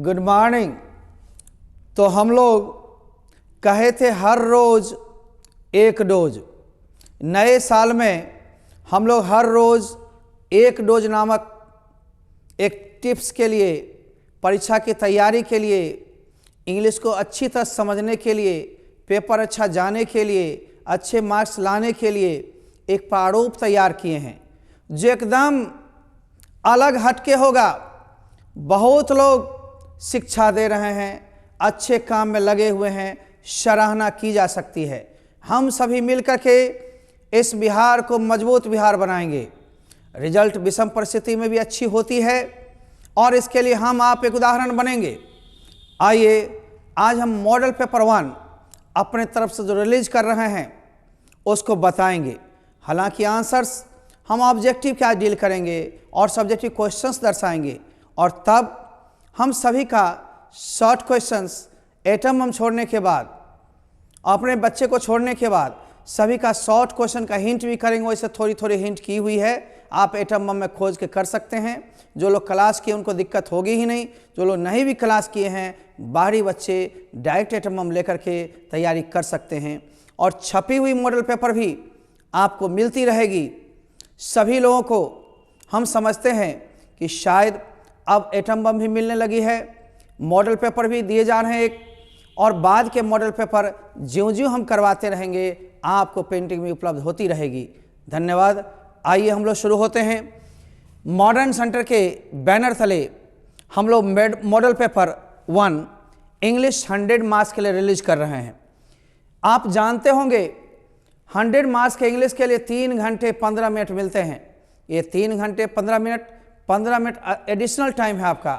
Good morning. तो हम लोग कहे थे हर रोज़ एक डोज। नए साल में हम लोग हर रोज़ एक डोज नामक एक टिप्स के लिए, परीक्षा की तैयारी के लिए, इंग्लिश को अच्छी तरह समझने के लिए, पेपर अच्छा जाने के लिए, अच्छे मार्क्स लाने के लिए एक प्रारूप तैयार किए हैं जो एकदम अलग हटके होगा। बहुत लोग शिक्षा दे रहे हैं, अच्छे काम में लगे हुए हैं, सराहना की जा सकती है। हम सभी मिलकर के इस बिहार को मजबूत बिहार बनाएंगे। रिजल्ट विषम परिस्थिति में भी अच्छी होती है और इसके लिए हम आप एक उदाहरण बनेंगे। आइए आज हम मॉडल पेपर 1 अपने तरफ से जो रिलीज कर रहे हैं उसको बताएंगे। हालांकि आंसर्स हम ऑब्जेक्टिव क्या डील करेंगे और सब्जेक्टिव क्वेश्चंस दर्शाएंगे और तब हम सभी का शॉर्ट क्वेश्चंस एटम हम छोड़ने के बाद, अपने बच्चे को छोड़ने के बाद सभी का शॉर्ट क्वेश्चन का हिंट भी करेंगे। वैसे थोड़ी थोड़ी हिंट की हुई है, आप एटम बम में खोज के कर सकते हैं। जो लोग क्लास किए उनको दिक्कत होगी ही नहीं, जो लोग नहीं भी क्लास किए हैं बाहरी बच्चे डायरेक्ट एटम बम लेकर के तैयारी कर सकते हैं। और छपी हुई मॉडल पेपर भी आपको मिलती रहेगी। सभी लोगों को हम समझते हैं कि शायद अब एटम बम भी मिलने लगी है, मॉडल पेपर भी दिए जा रहे हैं एक, और बाद के मॉडल पेपर ज्यों-ज्यों हम करवाते रहेंगे आपको पेंटिंग भी उपलब्ध होती रहेगी। धन्यवाद। आइए हम लोग शुरू होते हैं। मॉडर्न सेंटर के बैनर तले हम लोग मॉडल पेपर 1 इंग्लिश 100 मार्क्स के लिए रिलीज कर रहे हैं। आप जानते होंगे 100 मार्क्स के इंग्लिश के लिए 3 घंटे 15 मिनट मिलते हैं। ये 3 घंटे 15 मिनट एडिशनल टाइम है आपका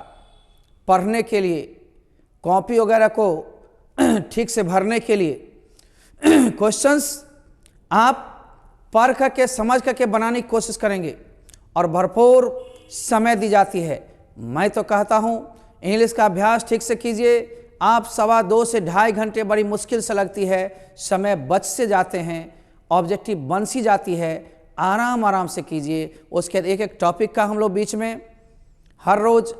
पढ़ने के लिए, कॉपी वगैरह को ठीक से भरने के लिए। क्वेश्चंस आप पढ़ करके समझ करके बनाने की कोशिश करेंगे और भरपूर समय दी जाती है। मैं तो कहता हूँ इंग्लिश का अभ्यास ठीक से कीजिए। आप 2.25 से 2.5 घंटे बड़ी मुश्किल से लगती है, समय बच से जाते हैं, ऑब्जेक्टिव बन सी जाती है। आराम से कीजिए। उसके एक एक टॉपिक का हम लोग बीच में हर रोज़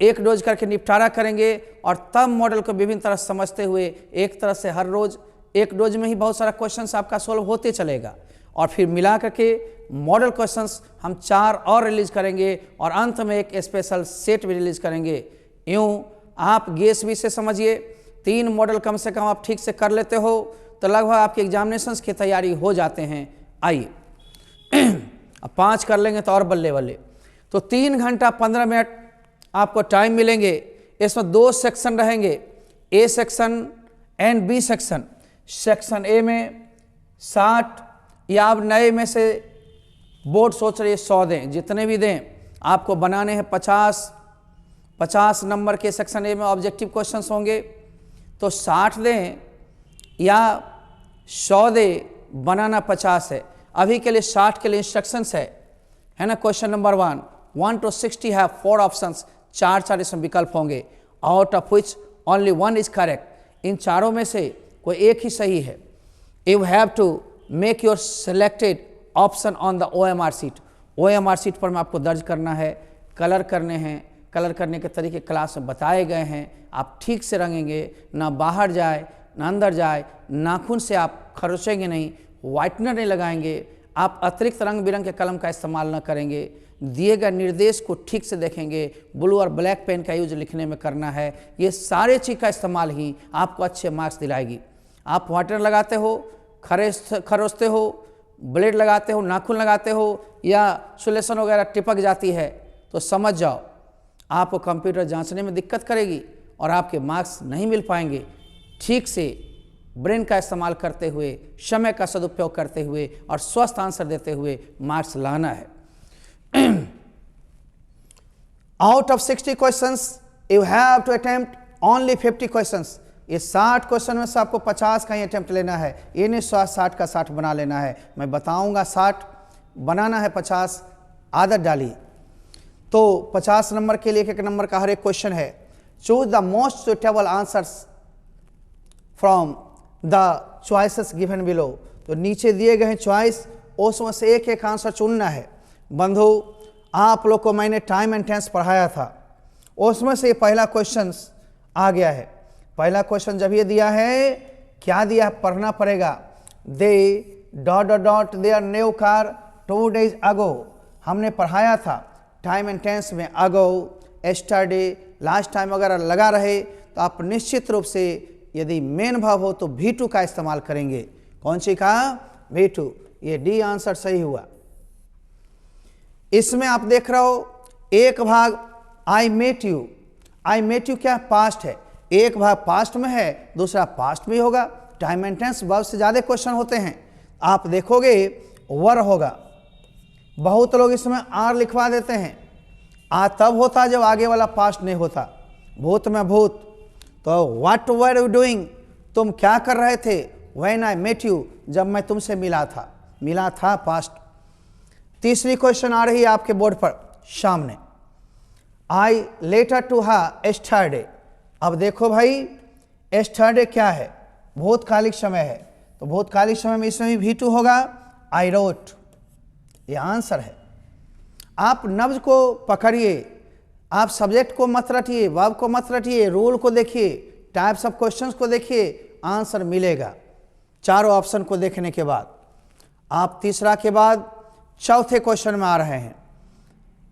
एक डोज करके निपटारा करेंगे और तब मॉडल को विभिन्न तरह समझते हुए एक तरह से हर रोज़ एक डोज में ही बहुत सारा क्वेश्चंस आपका सोल्व होते चलेगा। और फिर मिला करके मॉडल क्वेश्चंस हम 4 और रिलीज करेंगे और अंत में एक स्पेशल सेट भी रिलीज करेंगे। यूँ आप गेस भी से समझिए 3 मॉडल कम से कम आप ठीक से कर लेते हो तो लगभग आपके एग्जामिनेशंस की तैयारी हो जाते हैं। आइए अब 5 कर लेंगे तो और बल्ले बल्ले। तो 3 घंटा 15 मिनट आपको टाइम मिलेंगे। इसमें 2 सेक्शन रहेंगे, A section and B section. Section A में 60 या आप नए में से बोर्ड सोच रही है 100 दें, जितने भी दें आपको बनाने हैं 50 नंबर के सेक्शन ए में ऑब्जेक्टिव क्वेश्चंस होंगे तो 60 दें या 100 दें, बनाना 50 है। अभी के लिए 60 के लिए इंस्ट्रक्शंस है ना। क्वेश्चन नंबर 1 to 60 है 4 ऑप्शंस, 4 इसमें विकल्प होंगे, out of which only 1 is correct. इन चारों में से कोई एक ही सही है। You have to make your selected option on the OMR sheet. OMR sheet पर में आपको दर्ज करना है, कलर करने हैं। कलर करने के तरीके क्लास में बताए गए हैं। आप ठीक से रंगेंगे, ना बाहर जाए ना अंदर जाए, नाखून से आप खरोचेंगे नहीं, वाइटनर नहीं लगाएंगे, आप अतिरिक्त रंग बिरंग के कलम का इस्तेमाल न करेंगे, दिए गए निर्देश को ठीक से देखेंगे, ब्लू और ब्लैक पेन का यूज लिखने में करना है। ये सारे चीज़ का इस्तेमाल ही आपको अच्छे मार्क्स दिलाएगी। आप वाइटनर लगाते हो, खरोचते हो, ब्लेड लगाते हो, नाखून लगाते हो या सुलेशन वगैरह टिपक जाती है तो समझ जाओ आपको कंप्यूटर जांचने में दिक्कत करेगी और आपके मार्क्स नहीं मिल पाएंगे। ठीक से ब्रेन का इस्तेमाल करते हुए, समय का सदुपयोग करते हुए और स्वस्थ आंसर देते हुए मार्क्स लाना है। Out of 60 questions you have to attempt only 50 questions. ये 60 क्वेश्चन में से आपको 50 का ही अटेम्प्ट लेना है। ये नहीं 60 का 60 बना लेना है। मैं बताऊंगा 60 बनाना है, 50 आदत डालिए। तो 50 नंबर के लिए 1 नंबर का हर एक क्वेश्चन है। Choose the most suitable answers from the choices given below. तो नीचे दिए गए हैं चॉइस, उसमें से एक आंसर चुनना है। बंधु आप लोग को मैंने टाइम एंड टेंस पढ़ाया था, उसमें से पहला क्वेश्चन आ गया है। पहला क्वेश्चन जब ये दिया है, क्या दिया है, पढ़ना पड़ेगा। They dot dot dot their new car 2 days ago. हमने पढ़ाया था टाइम एंड टेंस में अगो, एस्टरडे, लास्ट टाइम वगैरह लगा रहे तो आप निश्चित रूप से यदि मेन भाव हो तो V2 का इस्तेमाल करेंगे। कौन सी का? V2। ये डी आंसर सही हुआ। इसमें आप देख रहे हो एक भाग I met you. I met you क्या? पास्ट है। एक भाग पास्ट में है, दूसरा पास्ट भी होगा। टाइम एंड टेंस वर्ब से ज़्यादा क्वेश्चन होते हैं। आप देखोगे वर होगा। बहुत लोग इसमें आर लिखवा देते हैं। आ तब होता जब आगे वाला पास्ट नहीं होता। भूत में भूत, तो व्हाट वर यू डूइंग, तुम क्या कर रहे थे। व्हेन आई मेट यू, जब मैं तुमसे मिला था। मिला था पास्ट। तीसरी क्वेश्चन आ रही है आपके बोर्ड पर सामने। आई लेटर टू हर एस्टरडे। अब देखो भाई एस्टरडे क्या है? भूतकालिक समय है, तो भूतकालिक समय में इसमें भी V2 होगा। आई रोट, ये आंसर है। आप नब्ज को पकड़िए, आप सब्जेक्ट को मत रटिए, वर्ब को मत रटिए, रूल को देखिए, टाइप्स ऑफ क्वेश्चंस को देखिए, आंसर मिलेगा चारों ऑप्शन को देखने के बाद। आप तीसरा के बाद चौथे क्वेश्चन में आ रहे हैं।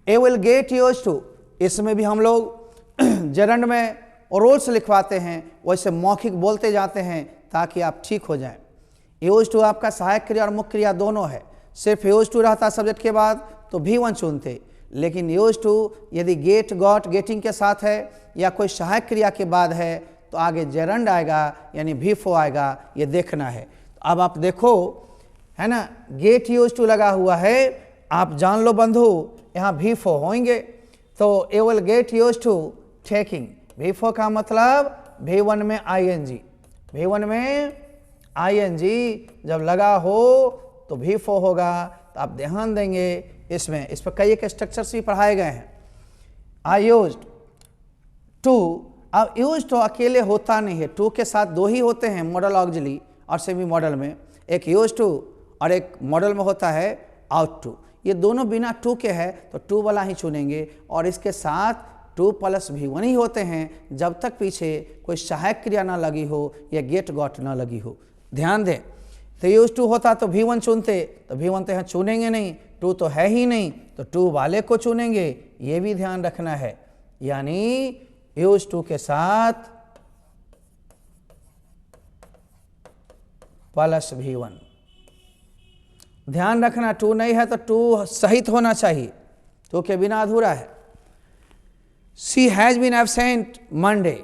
ए विल गेट यूज्ड टू। इसमें भी हम लोग जरंड में रूल्स लिखवाते हैं, वैसे मौखिक बोलते जाते हैं ताकि आप ठीक हो जाएं। यूज्ड टू आपका सहायक क्रिया और मुख्य क्रिया दोनों है। सिर्फ यूज्ड टू रहता सब्जेक्ट के बाद तो V1 चुनते, लेकिन यूज्ड टू यदि गेट, गॉट, गेटिंग के साथ है या कोई सहायक क्रिया के बाद है तो आगे जेरंड आएगा यानी V4 आएगा। ये देखना है। अब आप देखो है ना, गेट यूज्ड टू लगा हुआ है। आप जान लो बंधु यहाँ V4 होंगे, तो a will get used to taking. V4 का मतलब V1 में ING। V1 में ING जब लगा हो तो V4 होगा। तो आप ध्यान देंगे इसमें, इस पर कई एक स्ट्रक्चर्स भी पढ़ाए गए हैं। I used to. अब यूज्ड टू अकेले होता नहीं है, टू के साथ दो ही होते हैं मॉडल ऑक्सिलरी और सेमी मॉडल में। एक यूज्ड टू और एक मॉडल में होता है आउट टू। ये दोनों बिना टू के है तो टू वाला ही चुनेंगे, और इसके साथ 2 + V1 ही होते हैं जब तक पीछे कोई सहायक क्रिया ना लगी हो या गेट गॉट ना लगी हो। ध्यान दें, तो यूज टू होता तो V1 चुनते, तो V1 तो यहाँ चुनेंगे नहीं, 2 तो है ही नहीं, तो 2 वाले को चुनेंगे। ये भी ध्यान रखना है, यानी यूज टू के साथ + V1। ध्यान रखना 2 नहीं है तो 2 सहित होना चाहिए, 2 के बिना अधूरा है। She has been absent Monday.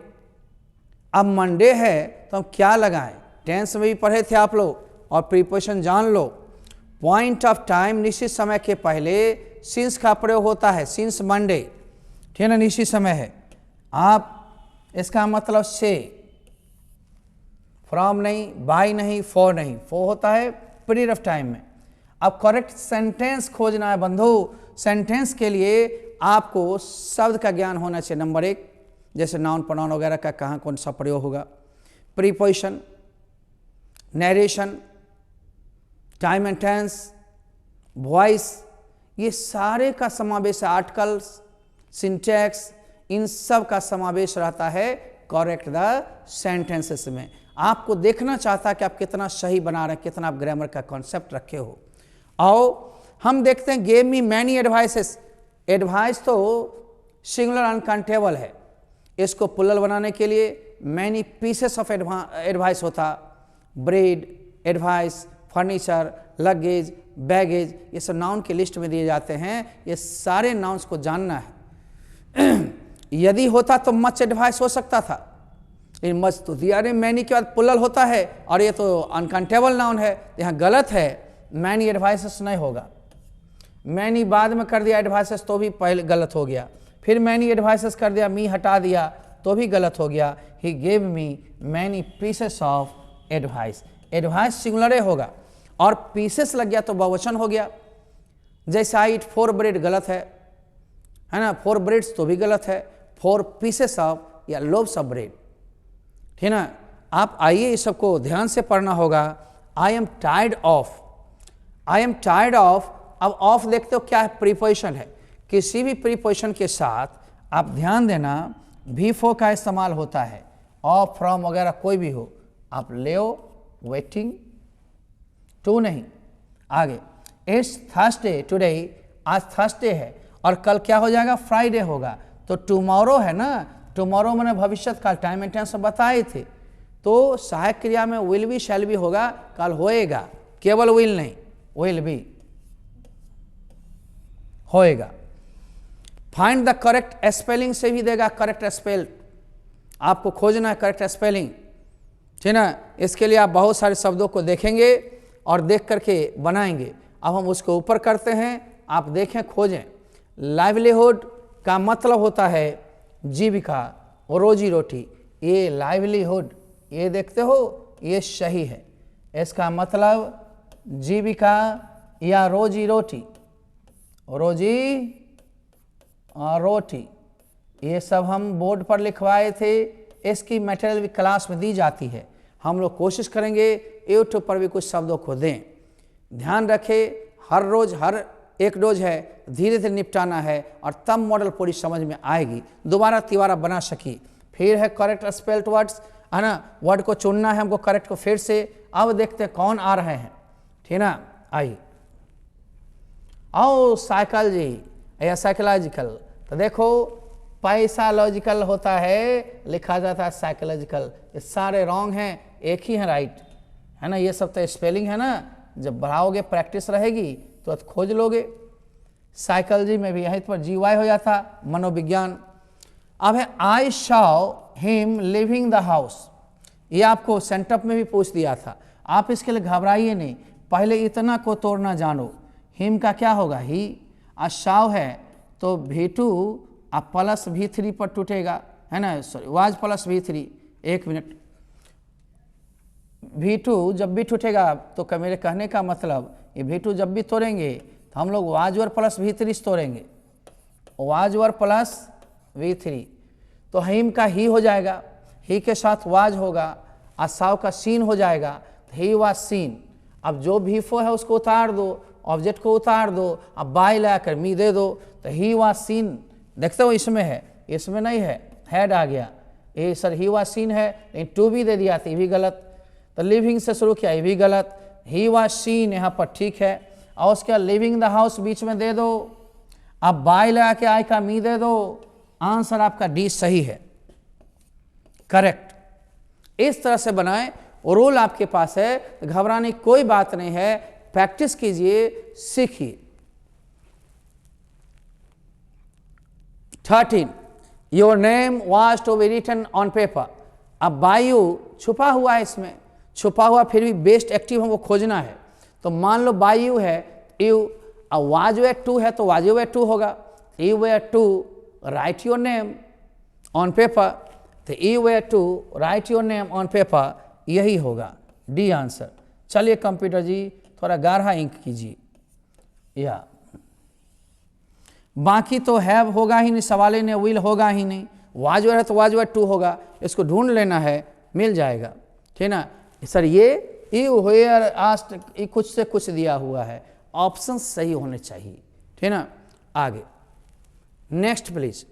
अब मंडे है तो हम क्या लगाएं? टेंस में भी पढ़े थे आप लोग, और प्रीपोजिशन जान लो। पॉइंट ऑफ टाइम, निश्चित समय के पहले सिंस का प्रयोग होता है। सिंस मंडे, ठीक है ना, निश्चित समय है। आप इसका मतलब से, फ्रॉम नहीं, बाय नहीं, फॉर नहीं। फॉर होता है पीरियड ऑफ टाइम में। अब करेक्ट सेंटेंस खोजना है बंधु। सेंटेंस के लिए आपको शब्द का ज्ञान होना चाहिए। नंबर 1, जैसे नाउन प्रोनाउन वगैरह का कहाँ कौन सा प्रयोग होगा, preposition, narration, time and tense, voice, ये सारे का समावेश, आर्टिकल्स, सिंटैक्स, इन सब का समावेश रहता है करेक्ट द सेंटेंसेस में। आपको देखना चाहता है कि आप कितना सही बना रहे हैं, कितना आप ग्रामर का कॉन्सेप्ट रखे हो। आओ हम देखते हैं, gave me many advices. Advice तो सिंगुलर अनकाउंटेबल है, इसको प्लुरल बनाने के लिए मैनी पीसेस ऑफ एडवाइस होता। Bread, advice, furniture, luggage, baggage, ये सब नाउन की लिस्ट में दिए जाते हैं। ये सारे नाउन्स को जानना है। यदि होता तो मच एडवाइस हो सकता था, लेकिन मच तो दिया नहीं। मैनी के बाद प्लुरल होता है और ये तो अनकाउंटेबल नाउन है, यहाँ गलत है। मैनी एडवाइसेस नहीं होगा। मैनी बाद में कर दिया एडवाइसेस तो भी पहले गलत हो गया। फिर मैनी एडवाइसेस कर दिया, मी हटा दिया तो भी गलत हो गया। He gave me many pieces of advice. Advice singular होगा, और पीसेस लग गया तो बहुवचन हो गया। जैसे आई ईट 4 ब्रेड गलत है ना, 4 ब्रेड्स तो भी गलत है। 4 पीसेस ऑफ या लोब्स ऑफ ब्रेड, ठीक ना। आप आइए इस सबको ध्यान से पढ़ना होगा। I am tired of, I am tired of. अब ऑफ देखते हो क्या है, प्रीपोजिशन है। किसी भी प्रीपोजिशन के साथ आप ध्यान देना V4 का इस्तेमाल होता है, ऑफ फ्रॉम वगैरह कोई भी हो, आप ले वेटिंग टू नहीं। आगे इट्स थर्सडे टुडे, आज थर्सडे है और कल क्या हो जाएगा, फ्राइडे होगा, तो टुमारो है ना, टुमारो मैंने भविष्य काल टाइम एंड टेंस बताए थे, तो सहायक क्रिया में विल बी शैल बी होगा, कल होएगा, केवल विल नहीं, विल बी होएगा। फाइंड द करेक्ट स्पेलिंग से भी देगा, करेक्ट स्पेल आपको खोजना है, करेक्ट स्पेलिंग, ठीक ना। इसके लिए आप बहुत सारे शब्दों को देखेंगे और देख करके बनाएंगे। अब हम उसको ऊपर करते हैं, आप देखें, खोजें। लाइवलीहुड का मतलब होता है जीविका और रोजी रोटी, ये लाइवलीहुड, ये देखते हो, ये सही है, इसका मतलब जीविका या रोजी रोटी, रोजी रोटी, ये सब हम बोर्ड पर लिखवाए थे, इसकी मटेरियल भी क्लास में दी जाती है। हम लोग कोशिश करेंगे यूट्यूब पर भी कुछ शब्दों को दें। ध्यान रखें, हर रोज हर एक डोज है, धीरे धीरे निपटाना है और तब मॉडल पूरी समझ में आएगी, दोबारा तिबारा बना सकी। फिर है करेक्ट स्पेल्ड वर्ड्स, है ना, वर्ड को चुनना है हमको करेक्ट को फिर से। अब देखते हैं कौन आ रहे हैं, ठीक ना। आइए, आओ साइकोलॉजी या साइकोलॉजिकल, तो देखो पैसालॉजिकल होता है, लिखा जाता है साइकोलॉजिकल, ये सारे रॉन्ग हैं, एक ही है राइट, है ना। ये सब तो स्पेलिंग है ना, जब बढ़ाओगे प्रैक्टिस रहेगी तो खोज लोगे। साइकोलॉजी में भी यहीं पर GY हो जाता, मनोविज्ञान। अब है I saw him leaving the house, ये आपको सेंटअप में भी पूछ दिया था, आप इसके लिए घबराइए नहीं, पहले इतना को तोड़ना जानो। हिम का क्या होगा, ही, और शॉ है तो V2 अब प्लस V3 पर टूटेगा, है ना, सॉरी वाज प्लस V3, एक मिनट, V2 जब भी टूटेगा तो मेरे कहने का मतलब ये V2 जब भी तोड़ेंगे तो हम लोग वाजवर प्लस V3 तोड़ेंगे, वाजवर प्लस V3, तो हिम का ही हो जाएगा, ही के साथ वाज होगा, असाव का सीन हो जाएगा, तो ही वाज सीन। अब जो V4 है उसको उतार दो, ऑब्जेक्ट को उतार दो, अब बाय लाकर मी दे दो, तो ही वाज सीन, देखते हो इसमें है, इसमें नहीं है, हेड आ गया, ये सर ही वाज सीन है, लेकिन टू भी दे दिया था, ये भी गलत, तो लिविंग से शुरू किया, ये भी गलत, ही वाज सीन यहाँ पर ठीक है, और उसके लिविंग द हाउस बीच में दे दो, अब बाय लगा के आई का मी दे दो, आंसर आपका डी सही है, करेक्ट। इस तरह से बनाएं, रूल आपके पास है, घबराने की कोई बात नहीं है, प्रैक्टिस कीजिए, सीखिए। 13 your name was to be written on paper, अब बायू छुपा हुआ है, इसमें छुपा हुआ फिर भी बेस्ट एक्टिव हमको खोजना है, तो मान लो बायू है, यू, अब वाज वे टू है तो वाज वे टू होगा, you were to write your name on paper, तो you were to write your name on paper, यही होगा डी आंसर। चलिए कंप्यूटर जी थोड़ा गाढ़ा इंक कीजिए, या बाकी तो हैव होगा ही नहीं, सवाल ने विल होगा ही नहीं, वाज वे है तो वाज वे टू होगा, इसको ढूंढ लेना है, मिल जाएगा, ठीक ना। सर ये यू वेयर आस्क्ड, ये कुछ से कुछ दिया हुआ है, ऑप्शन सही होने चाहिए, ठीक ना। आगे नेक्स्ट प्लीज,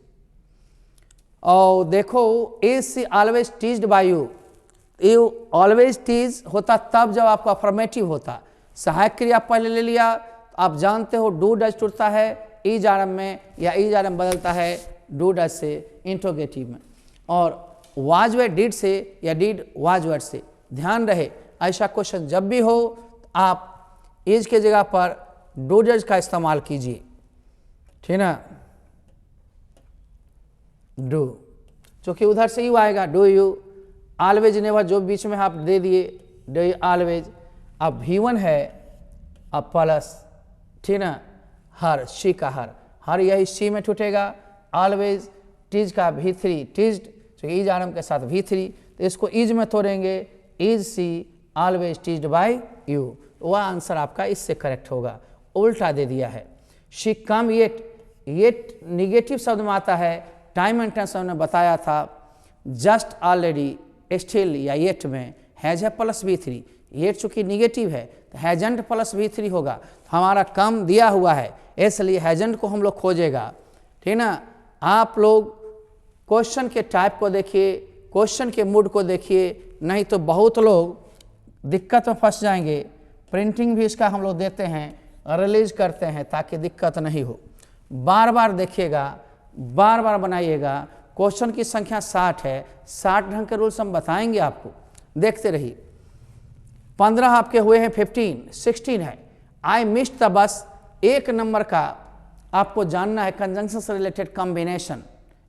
और देखो is she always teased by you, you always tease होता तब जब आपका अफर्मेटिव होता, सहायक क्रिया पहले ले लिया, आप जानते हो डू डज टूटता है ईज आरएम में, या ईज आरएम बदलता है डू डज से इंट्रोगेटिव में, और वाज वे डिड से या डिड वाज वे से। ध्यान रहे ऐसा क्वेश्चन जब भी हो आप इज के जगह पर डू डज का इस्तेमाल कीजिए, ठीक ना, डू, क्योंकि उधर से यू आएगा, डू यू, ऑलवेज नेवर जो बीच में आप दे दिए, डू यू ऑलवेज, अब V1 है, अब प्लस, ठीक ना, हर, शी का हर यही सी में टूटेगा, ऑलवेज टीज का V3 टीज्ड, तो ईज आरएम के साथ V3, तो इसको ईज में तोड़ेंगे, is she always teased by you, वह आंसर आपका इससे करेक्ट होगा, उल्टा दे दिया है। She come yet, yet negative शब्द में आता है, टाइम एंड टेंस ने बताया था, जस्ट ऑलरेडी, स्टिल या येट में हैज है प्लस V3, येट चूंकि निगेटिव है तो हैजेंट प्लस V3 होगा, हमारा कम दिया हुआ है इसलिए हैजेंट को हम लोग खोजेगा, ठीक ना। आप लोग क्वेश्चन के टाइप को देखिए, क्वेश्चन के मूड को देखिए, नहीं तो बहुत लोग दिक्कत में फंस जाएंगे। प्रिंटिंग भी इसका हम लोग देते हैं, रिलीज करते हैं ताकि दिक्कत नहीं हो। बार बार देखिएगा, बार बार बनाइएगा। क्वेश्चन की संख्या 60 है, 60 ढंग के रूल्स हम बताएंगे आपको, देखते रहिए। 15 आपके हुए हैं, 15, 16 है। I missed the bus, 1 number का आपको जानना है कंजंक्शन से रिलेटेड कॉम्बिनेशन।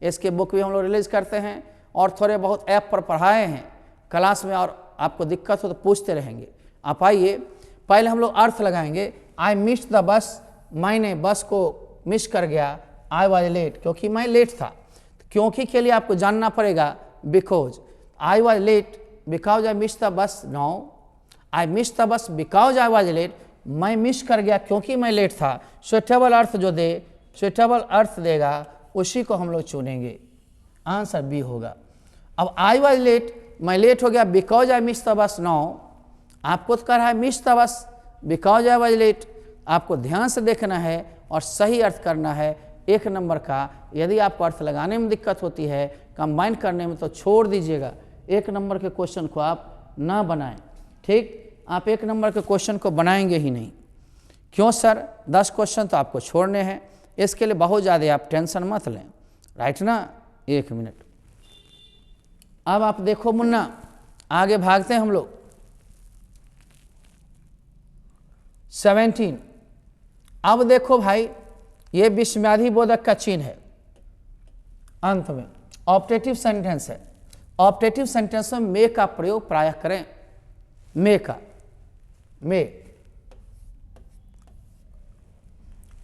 इसके बुक भी हम लोग रिलीज करते हैं और थोड़े बहुत ऐप पर पढ़ाए हैं क्लास में, और आपको दिक्कत हो तो पूछते रहेंगे। आप आइए, पहले हम लोग अर्थ लगाएंगे। आई मिस्ड द बस, मैंने बस को मिस कर गया। आई वॉज लेट, क्योंकि मैं लेट था। क्योंकि के लिए आपको जानना पड़ेगा because. I was late because I miss the bus. No, I miss the bus because I was late, मैं मिस कर गया क्योंकि मैं लेट था। सुटेबल अर्थ जो दे, सुटेबल अर्थ देगा उसी को हम लोग चुनेंगे। आंसर बी होगा। अब आई वॉज लेट, मैं लेट हो गया because I miss the bus. No, आपको तो कह रहा है miss the bus because I was late. आपको ध्यान से देखना है और सही अर्थ करना है 1 नंबर का। यदि आपको अर्थ लगाने में दिक्कत होती है, कंबाइन करने में, तो छोड़ दीजिएगा। 1 नंबर के क्वेश्चन को आप ना बनाएं, ठीक। आप 1 नंबर के क्वेश्चन को बनाएंगे ही नहीं। क्यों सर? 10 क्वेश्चन तो आपको छोड़ने हैं, इसके लिए बहुत ज़्यादा आप टेंशन मत लें, राइट ना। 1 मिनट। अब आप देखो मुन्ना, आगे भागते हैं हम लोग। 17। अब देखो भाई, ये विस्मयादि बोधक का चिन्ह है अंत में। ऑप्टेटिव सेंटेंस है। ऑप्टेटिव सेंटेंस में मे का प्रयोग प्रायः करें। मे का, may.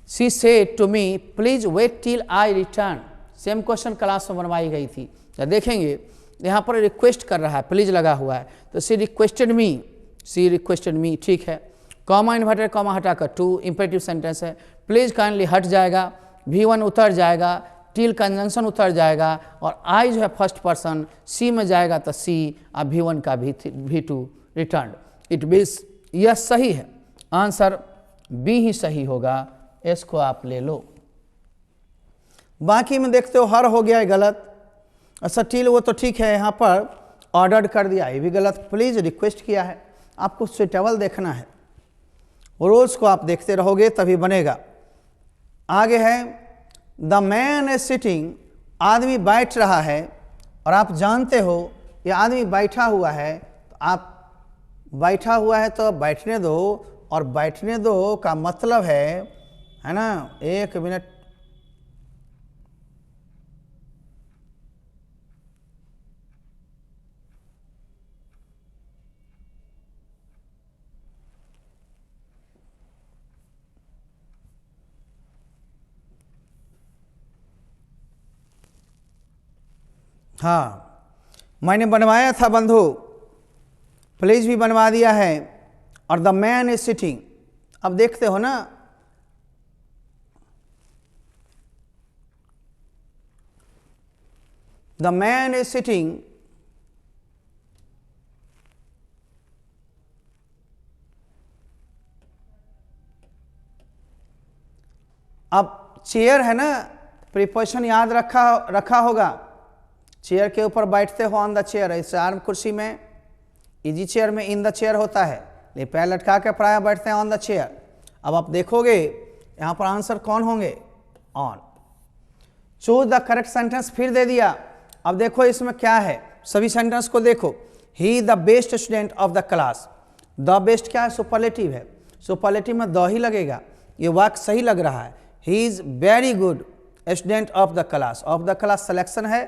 She said to me please wait till I return. Same question class में बनवाई गई थी। तो देखेंगे यहाँ पर रिक्वेस्ट कर रहा है, प्लीज लगा हुआ है, तो she requested me, she requested मी, ठीक है। कॉमा इन्वर्टेड कॉमा हटाकर टू इंपेरेटिव सेंटेंस है। प्लीज काइंडली हट जाएगा, V1 उतर जाएगा, टिल कंजंक्शन उतर जाएगा, और आई जो है फर्स्ट पर्सन, सी में जाएगा तो सी, और V1 का V2 रिटर्न। इट मीन्स यह सही है। आंसर बी ही सही होगा, इसको आप ले लो। बाकी में देखते हो हर हो गया है गलत। अच्छा टिल वो तो ठीक है, यहाँ पर ऑर्डर्ड कर दिया, ये भी गलत। प्लीज रिक्वेस्ट किया है, आपको सुटेबल देखना है। रूल्स को आप देखते रहोगे तभी बनेगा। आगे है द मैन इज सिटिंग, आदमी बैठ रहा है, और आप जानते हो ये आदमी बैठा हुआ है, तो आप बैठा हुआ है तो बैठने दो, और बैठने दो का मतलब है ना। 1 मिनट। हाँ, मैंने बनवाया था बंधु, प्लीज भी बनवा दिया है, और द मैन इज सिटिंग। अब देखते हो ना, द मैन इज सिटिंग, अब चेयर है ना, प्रीपोजिशन याद रखा होगा। चेयर के ऊपर बैठते हो, ऑन द चेयर। इस आर्म कुर्सी में, इजी चेयर में इन द चेयर होता है, ये पैर लटका के प्राय बैठते हैं ऑन द चेयर। अब आप देखोगे यहाँ पर आंसर कौन होंगे? On. Choose the correct sentence फिर दे दिया। अब देखो इसमें क्या है, सभी सेंटेंस को देखो। He the best student of the class. The best क्या है? सुपरलेटिव है, सुपरलेटिव में द ही लगेगा। ये वाक्य सही लग रहा है। He is very good student of the class. Of the class selection है,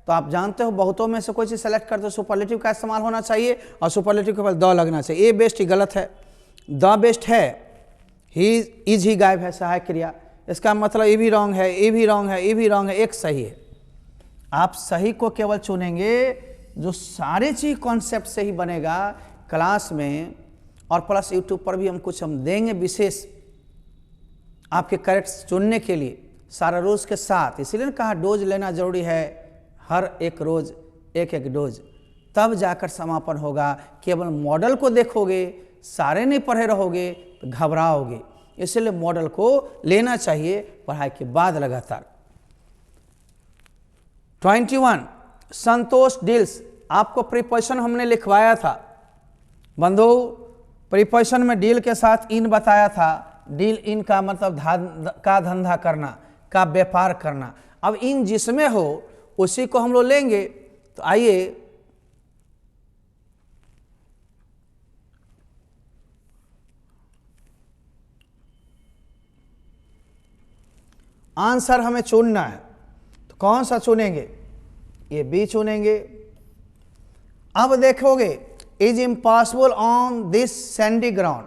तो आप जानते हो बहुतों में से कोई चीज सेलेक्ट करते हो सुपरलेटिव का इस्तेमाल होना चाहिए, और सुपरलेटिव के बाद द लगना चाहिए। ए बेस्ट ही गलत है, द बेस्ट है। ही इज ही गायब है, सहायक क्रिया। इसका मतलब ये भी रॉन्ग है, ये भी रॉन्ग है, ये भी रॉन्ग है, एक सही है। आप सही को केवल चुनेंगे जो सारे चीज कॉन्सेप्ट से ही बनेगा क्लास में, और प्लस यूट्यूब पर भी हम देंगे विशेष आपके करेक्ट चुनने के लिए सारा रोज के साथ। इसीलिए कहा डोज लेना जरूरी है, हर एक रोज एक एक डोज, तब जाकर समापन होगा। केवल मॉडल को देखोगे, सारे नहीं पढ़े रहोगे तो घबराओगे। इसलिए मॉडल को लेना चाहिए पढ़ाई के बाद लगातार। 21 संतोष डील्स, आपको प्रीपोजिशन हमने लिखवाया था बंधु, प्रीपोजिशन में डील के साथ इन बताया था। डील इन का मतलब का धंधा करना, का व्यापार करना। अब इन जिसमें हो उसी को हम लोग लेंगे। तो आइए आंसर हमें चुनना है, तो कौन सा चुनेंगे? ये बी चुनेंगे। अब देखोगे is impossible on this Sandy ground,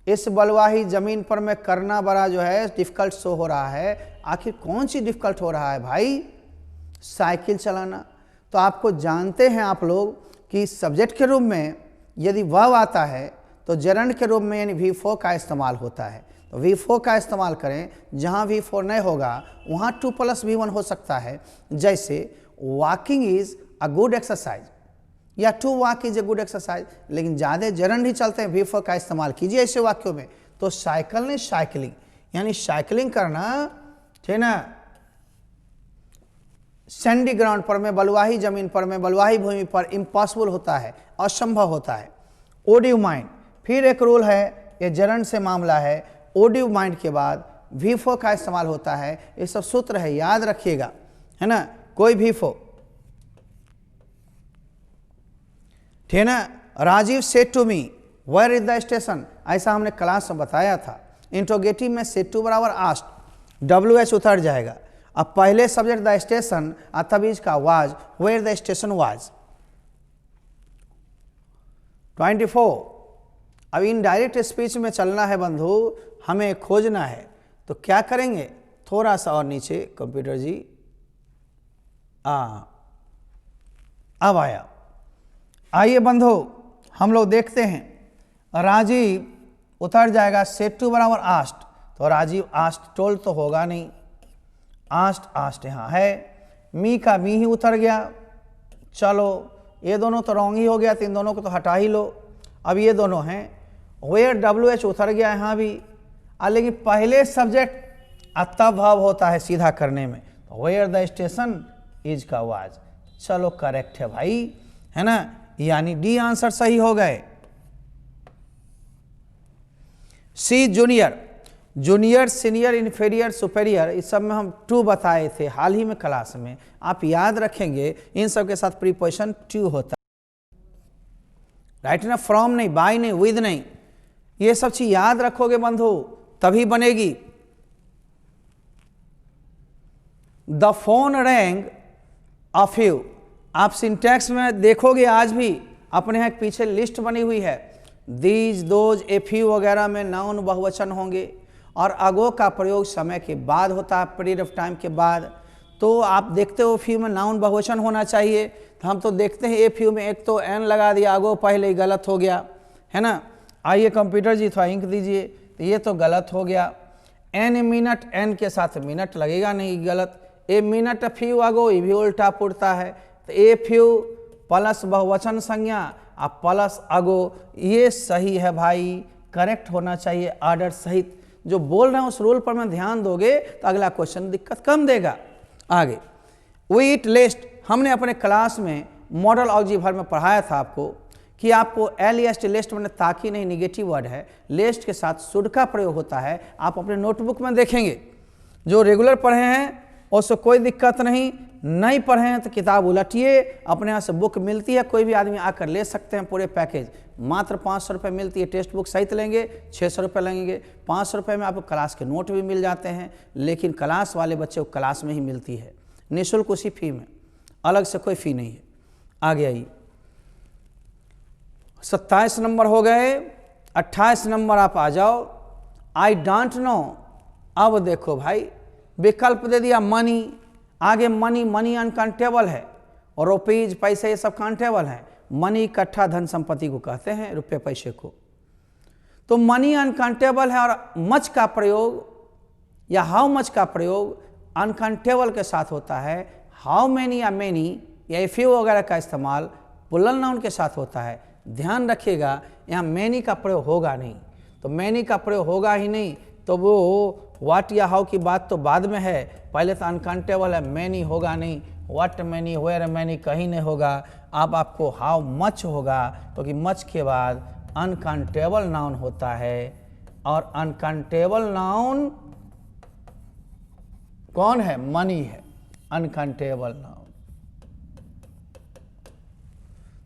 इस बलुआही जमीन पर मैं करना बड़ा जो है डिफिकल्ट शो हो रहा है। आखिर कौन सी डिफिकल्ट हो रहा है भाई? साइकिल चलाना। तो आपको जानते हैं आप लोग कि सब्जेक्ट के रूप में यदि वर्ब आता है तो जेरंड के रूप में यानी V4 का इस्तेमाल होता है। तो V4 का इस्तेमाल करें, जहां V4 नहीं होगा वहां 2 + V1 हो सकता है। जैसे walking is a good exercise या to walk is a good exercise, लेकिन ज़्यादा जेरंड ही चलते हैं। V4 का इस्तेमाल कीजिए ऐसे वाक्यों में। तो साइकिल ने साइकिलिंग यानी साइकिलिंग करना, ठीक ना, सैंडी ग्राउंड पर में, बलुआही जमीन पर में, बलुआही भूमि पर इम्पॉसिबल होता है, असंभव होता है। वुड यू माइंड, फिर एक रूल है, ये जेरंड से मामला है। वुड यू माइंड के बाद V4 का इस्तेमाल होता है। ये सब सूत्र है, याद रखिएगा, है ना। कोई V4, ठीक ना। Rajiv said to me where is the station, ऐसा हमने क्लास में बताया था। इंट्रोगेटिव में सेड टू बराबर आस्क्ड, WH उतर जाएगा। अब पहले सब्जेक्ट द स्टेशन, तब इसका was, where the station was. 24 अब इनडायरेक्ट स्पीच में चलना है बंधु, हमें खोजना है। तो क्या करेंगे? थोड़ा सा और नीचे कंप्यूटर जी, अब आया। आइए बंधु हम लोग देखते हैं। राजीव उतर जाएगा, सेड टू बराबर आस्ट, तो राजीव आस्ट टोल्ड तो होगा नहीं, आस्ट आस्ट यहाँ है। मी का मी ही उतर गया। चलो ये दोनों तो रॉन्ग ही हो गया, तो इन दोनों को तो हटा ही लो। अब ये दोनों हैं। वेयर WH उतर गया यहाँ भी, लेकिन पहले सब्जेक्ट तब भाव होता है सीधा करने में। वेयर द स्टेशन इज का वाज। चलो करेक्ट है भाई, है ना, यानी डी आंसर सही हो गए। See junior, junior, senior, inferior, superior, इस सब में हम 2 बताए थे हाल ही में क्लास में। आप याद रखेंगे इन सब के साथ प्रीपोजिशन 2 होता है, राइट ना। फ्रॉम नहीं, बाय नहीं, विद नहीं, ये सब चीज याद रखोगे बंधु तभी बनेगी। The phone wrong of you, आप सिंटैक्स में देखोगे आज भी अपने यहाँ पीछे लिस्ट बनी हुई है। दीज, दोज, ए फ्यू वगैरह में नाउन बहुवचन होंगे, और अगो का प्रयोग समय के बाद होता है, पीरियड ऑफ टाइम के बाद। तो आप देखते हो फ्यू में नाउन बहुवचन होना चाहिए, तो हम तो देखते हैं ए फ्यू में एक तो एन लगा दिया, अगो पहले ही गलत हो गया, है ना। आइए कंप्यूटर जी थोड़ा इंक दीजिए, तो ये तो गलत हो गया। एन मिनट, एन के साथ मिनट लगेगा नहीं, गलत। ए मिनट फ्यू अगो, ये भी उल्टा पुड़ता है। तो ए फ्यू प्लस बहुवचन संज्ञा अब प्लस अगो, ये सही है भाई, करेक्ट होना चाहिए ऑर्डर सहित। जो बोल रहे हैं उस रूल पर मैं ध्यान दोगे तो अगला क्वेश्चन दिक्कत कम देगा। आगे वी इट लेस्ट, हमने अपने क्लास में मॉडल ऑक्जीवर में पढ़ाया था आपको कि आपको LEST लेस्ट में ताकि नहीं निगेटिव वर्ड है, लेस्ट के साथ शुड का प्रयोग होता है। आप अपने नोटबुक में देखेंगे, जो रेगुलर पढ़े हैं उससे कोई दिक्कत नहीं, नहीं पढ़े हैं तो किताब उलटिए, अपने यहाँ से बुक मिलती है, कोई भी आदमी आकर ले सकते हैं। पूरे पैकेज मात्र 500 रुपये मिलती है। टेक्स्ट बुक सहित लेंगे 600 रुपये लगेंगे। 500 रुपये में आपको क्लास के नोट भी मिल जाते हैं, लेकिन क्लास वाले बच्चे को क्लास में ही मिलती है, निःशुल्क उसी फी में, अलग से कोई फ़ी नहीं है। आगे आइए, 27 नंबर हो गए, 28 नंबर आप आ जाओ। आई डोंट नो, अब देखो भाई विकल्प दे दिया मनी, आगे मनी, मनी अनकाउंटेबल है, और रुपीज पैसे ये सब काउंटेबल है। मनी इकट्ठा धन संपत्ति को कहते हैं, रुपये पैसे को। तो मनी अनकाउंटेबल है, और मच का प्रयोग या हाउ मच का प्रयोग अनकाउंटेबल के साथ होता है। हाउ मैनी या मैनी या ए फ्यू वगैरह का इस्तेमाल प्लूरल नाउन के साथ होता है। ध्यान रखिएगा यहाँ मैनी का प्रयोग होगा नहीं, तो मैनी का प्रयोग होगा ही नहीं, तो वो वाट या हाउ की बात तो बाद में है, पहले तो अनकाउंटेबल है, मैनी होगा नहीं, व्हाट मैनी, वेयर मैनी कहीं नहीं होगा। अब आपको हाउ मच होगा, क्योंकि मच के बाद अनकाउंटेबल नाउन होता है, और अनकाउंटेबल नाउन कौन है? मनी है, अनकाउंटेबल नाउन।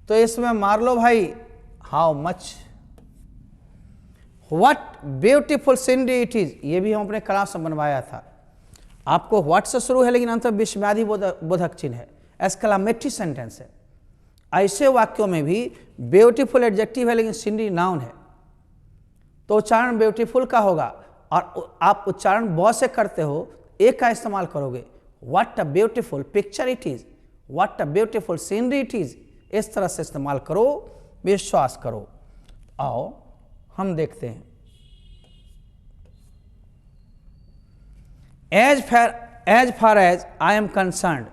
तो इसमें मार लो भाई how much. What beautiful scenery it is, ये भी हम अपने क्लास में बनवाया था। आपको व्हाट से शुरू है लेकिन अंत में विस्मयादि बोधक चिन्ह है, एक्सक्लामेटरी सेंटेंस है। ऐसे वाक्यों में भी ब्यूटीफुल एडजेक्टिव है लेकिन सीनरी नाउन है, तो उच्चारण ब्यूटीफुल का होगा, और आप उच्चारण ब से करते हो, एक का इस्तेमाल करोगे। What a beautiful picture it is, what a beautiful scenery it is, इस तरह से इस्तेमाल करो, विश्वास करो। आओ हम देखते हैं। As far as I am concerned,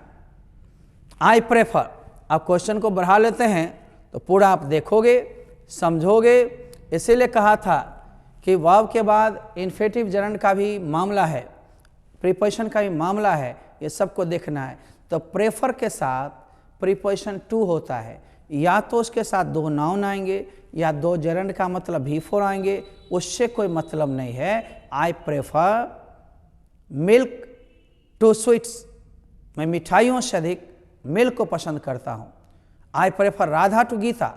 I prefer. आप क्वेश्चन को बढ़ा लेते हैं तो पूरा आप देखोगे, समझोगे। इसीलिए कहा था कि वर्ब के बाद इन्फिनेटिव जरंड का भी मामला है, प्रीपोजिशन का भी मामला है, ये सबको देखना है। तो प्रेफर के साथ प्रीपोजिशन टू होता है, या तो उसके साथ दो नाउन आएंगे या दो जरंड का मतलब V4 आएंगे, उससे कोई मतलब नहीं है। I prefer milk to sweets, मैं मिठाइयों से अधिक मिल्क को पसंद करता हूँ। I prefer Radha to Gita,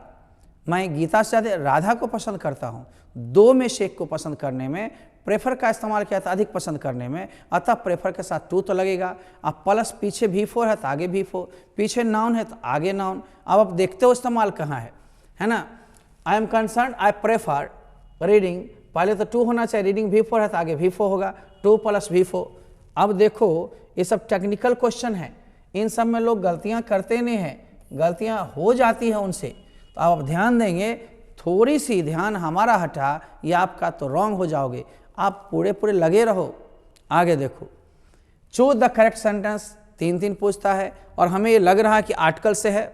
मैं गीता से ज़्यादा राधा को पसंद करता हूँ। दो में से एक को पसंद करने में प्रेफर का इस्तेमाल किया था, अधिक पसंद करने में, अतः प्रेफर के साथ टू तो लगेगा। अब प्लस पीछे V4 है तो आगे V4, पीछे नाउन है तो आगे नाउन। अब आप देखते हो इस्तेमाल कहाँ है ना। I am concern, I prefer reading, पहले तो टू होना चाहिए, रीडिंग V4 है तो आगे V4 होगा, 2 + V4। अब देखो ये सब टेक्निकल क्वेश्चन है, इन सब में लोग गलतियाँ करते नहीं हैं, गलतियाँ हो जाती हैं उनसे। तो आप ध्यान देंगे, थोड़ी सी ध्यान हमारा हटा या आपका तो रॉन्ग हो जाओगे। आप पूरे लगे रहो। आगे देखो, चूज द करेक्ट सेंटेंस, 3 पूछता है, और हमें ये लग रहा है कि आर्टिकल से है।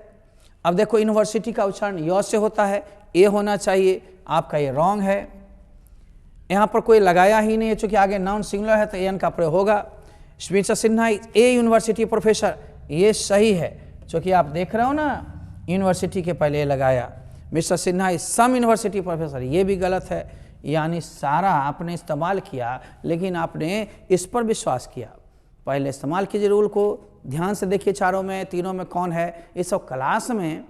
अब देखो यूनिवर्सिटी का उच्चारण य से होता है, ए होना चाहिए, आपका ये रॉन्ग है। यहाँ पर कोई लगाया ही नहीं है, चूंकि आगे नाउन सिंगुलर है तो एन का प्रयोग होगा। मिस्टर सिन्हा ए यूनिवर्सिटी प्रोफेसर, ये सही है, चूंकि आप देख रहे हो ना यूनिवर्सिटी के पहले ए लगाया। Mister Sinha is some university professor, ये भी गलत है। यानी सारा आपने इस्तेमाल किया लेकिन आपने इस पर विश्वास किया। पहले इस्तेमाल कीजिए रूल को, ध्यान से देखिए चारों में, तीनों में कौन है। इस सब क्लास में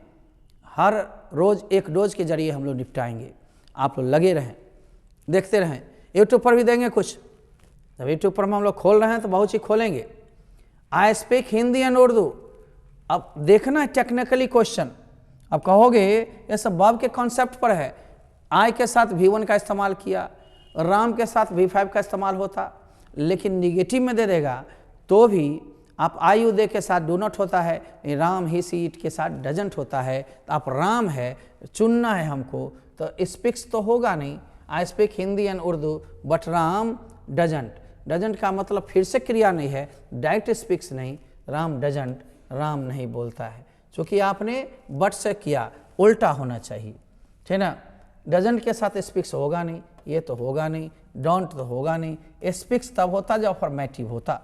हर रोज़ एक डोज के जरिए हम लोग निपटाएंगे। आप लोग लगे रहें, देखते रहें। यूट्यूब पर भी देंगे कुछ, जब यूट्यूब पर हम लोग खोल रहे हैं तो बहुत चीज़ खोलेंगे। I speak Hindi and Urdu. अब देखना टेक्निकली क्वेश्चन, अब कहोगे ये सब वर्ब के कॉन्सेप्ट पर है। आई के साथ V1 का इस्तेमाल किया, राम के साथ V5 का इस्तेमाल होता, लेकिन निगेटिव में दे देगा तो भी आप आयु दे के साथ डू नॉट होता है, राम ही सी इट के साथ डजंट होता है। तो आप राम है चुनना है हमको, तो स्पीक्स तो होगा नहीं। I speak Hindi and Urdu but Ram doesn't. Doesn't का मतलब फिर से क्रिया नहीं है, डायरेक्ट स्पीक्स नहीं, राम डजंट, राम नहीं बोलता है, क्योंकि आपने बट से किया, उल्टा होना चाहिए, ठीक ना। डजंट के साथ स्पीक्स होगा नहीं, ये तो होगा नहीं, डोंट तो होगा नहीं। स्पीक्स तब होता जब अफर्मेटिव होता।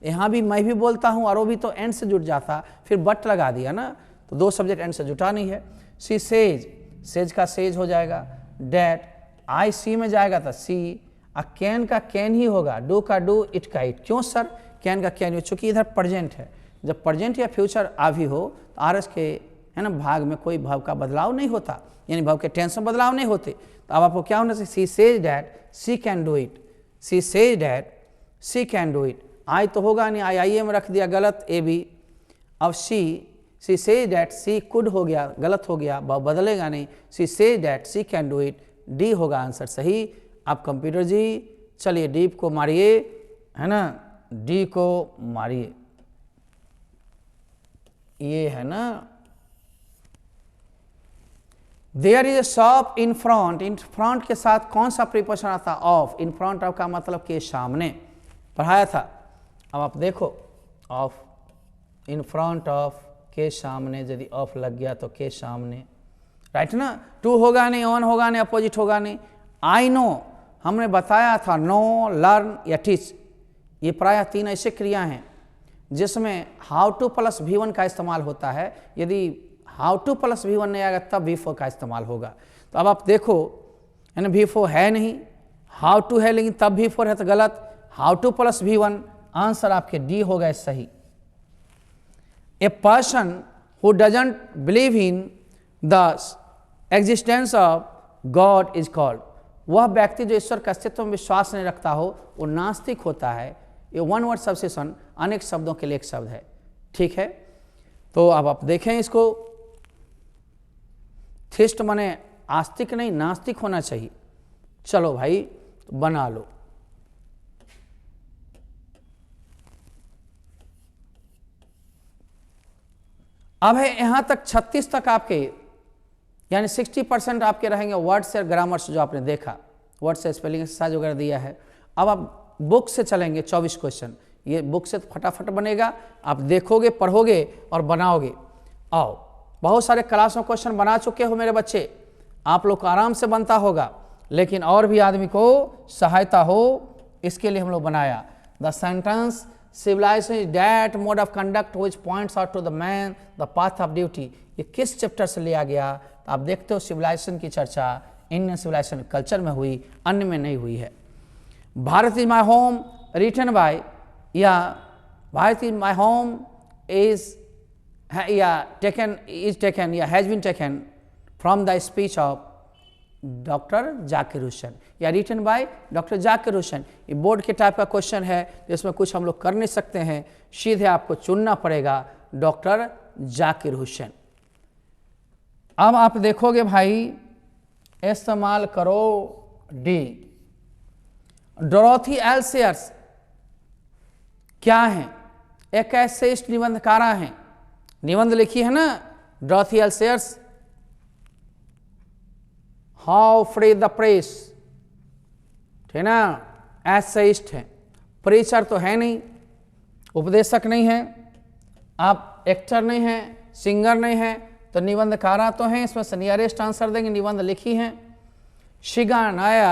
यहाँ भी मैं भी बोलता हूँ और वो भी तो एंड से जुट जाता, फिर बट लगा दिया ना, तो दो सब्जेक्ट एंड से जुटा नहीं है। सी सेज, सेज का सेज हो जाएगा। डैट, आई सी में जाएगा तो सी, कैन का कैन ही होगा, डू का डू, इट का इट। क्यों सर कैन का कैन, चूंकि इधर प्रेजेंट है। जब प्रेजेंट या फ्यूचर आ भी हो तो आरएस के है ना भाग में कोई भाव का बदलाव नहीं होता, यानी भाव के टेंस में बदलाव नहीं होते। तो अब आपको क्या होना चाहिए, she says that she can do it, she says that she can do it. आई तो होगा नहीं, आई में रख दिया, गलत, ए बी। अब सी सेज डैट सी कुड हो गया, गलत हो गया, भाव बदलेगा नहीं। सी says that she can do it, D होगा आंसर सही। आप कंप्यूटर जी चलिए डी को मारिए, है ना, डी को मारिए, ये है ना। There is a shop in front, in front के साथ कौन सा प्रीपोजिशन आता है, ऑफ। इन फ्रंट ऑफ का मतलब के सामने, पढ़ाया था। अब आप देखो ऑफ, इन फ्रंट ऑफ, के सामने, यदि ऑफ लग गया तो के सामने, राइट ना। टू होगा नहीं, ऑन होगा नहीं, अपोजिट होगा नहीं। आई नो, हमने बताया था, नो, लर्न या टीच, ये प्रायः 3 ऐसे क्रिया हैं जिसमें हाउ टू प्लस V1 का इस्तेमाल होता है। यदि हाउ टू प्लस V1 नहीं आएगा तब V4 का इस्तेमाल होगा। तो अब आप देखो, यानी V4 है नहीं, हाउ टू है लेकिन तब V4 है तो गलत, how two plus V1, answer आपके डी होगा सही। A person who doesn't believe in the existence of God is called, वह व्यक्ति जो ईश्वर के अस्तित्व में विश्वास नहीं रखता हो वो नास्तिक होता है। ये वन वर्ड सब्स्टिट्यूशन अनेक शब्दों के लिए एक शब्द है, ठीक है। तो अब आप देखें इसको, थिस्ट माने आस्तिक नहीं नास्तिक होना चाहिए। चलो भाई तो बना लो। अब है यहां तक 36 तक आपके, यानी 60% आपके रहेंगे वर्ड्स और ग्रामर्स जो आपने देखा, वर्ड्स से स्पेलिंग एक्सरसाइज वगैरह दिया है। अब आप बुक से चलेंगे 24 क्वेश्चन, ये बुक से फटाफट बनेगा, आप देखोगे पढ़ोगे और बनाओगे। आओ, बहुत सारे क्लास में क्वेश्चन बना चुके हो मेरे बच्चे, आप लोग को आराम से बनता होगा, लेकिन और भी आदमी को सहायता हो इसके लिए हम लोग बनाया। The sentence civilization is that mode of conduct which points out to the man the path of duty, ये किस चैप्टर से लिया गया? तो आप देखते हो सिविलाइजेशन की चर्चा इंडियन सिविलाइजेशन कल्चर में हुई, अन्य में नहीं हुई है। Bharat is my home written by, या Bharat is my home is taken या has been taken from the speech of doctor Zakir Hussain, या written by doctor Zakir Hussain. ये बोर्ड के टाइप का क्वेश्चन है जिसमें कुछ हम लोग कर नहीं सकते हैं, सीधे आपको चुनना पड़ेगा डॉक्टर जाकिर हुसैन। अब आप देखोगे भाई, इस्तेमाल करो डी। डोरोथी एल सेयर्स क्या है? एक ऐसे निबंधकारा हैं, निबंध लिखी है ना Dorothy L shares, how free the press, ठीक ना, एसेइस्ट है, प्रीचर तो है नहीं, उपदेशक नहीं है, आप एक्टर नहीं हैं, सिंगर नहीं हैं, तो निबंधकारा तो हैं, इसमें से नियरेस्ट आंसर देंगे, निबंध लिखी हैं। शिगा नाया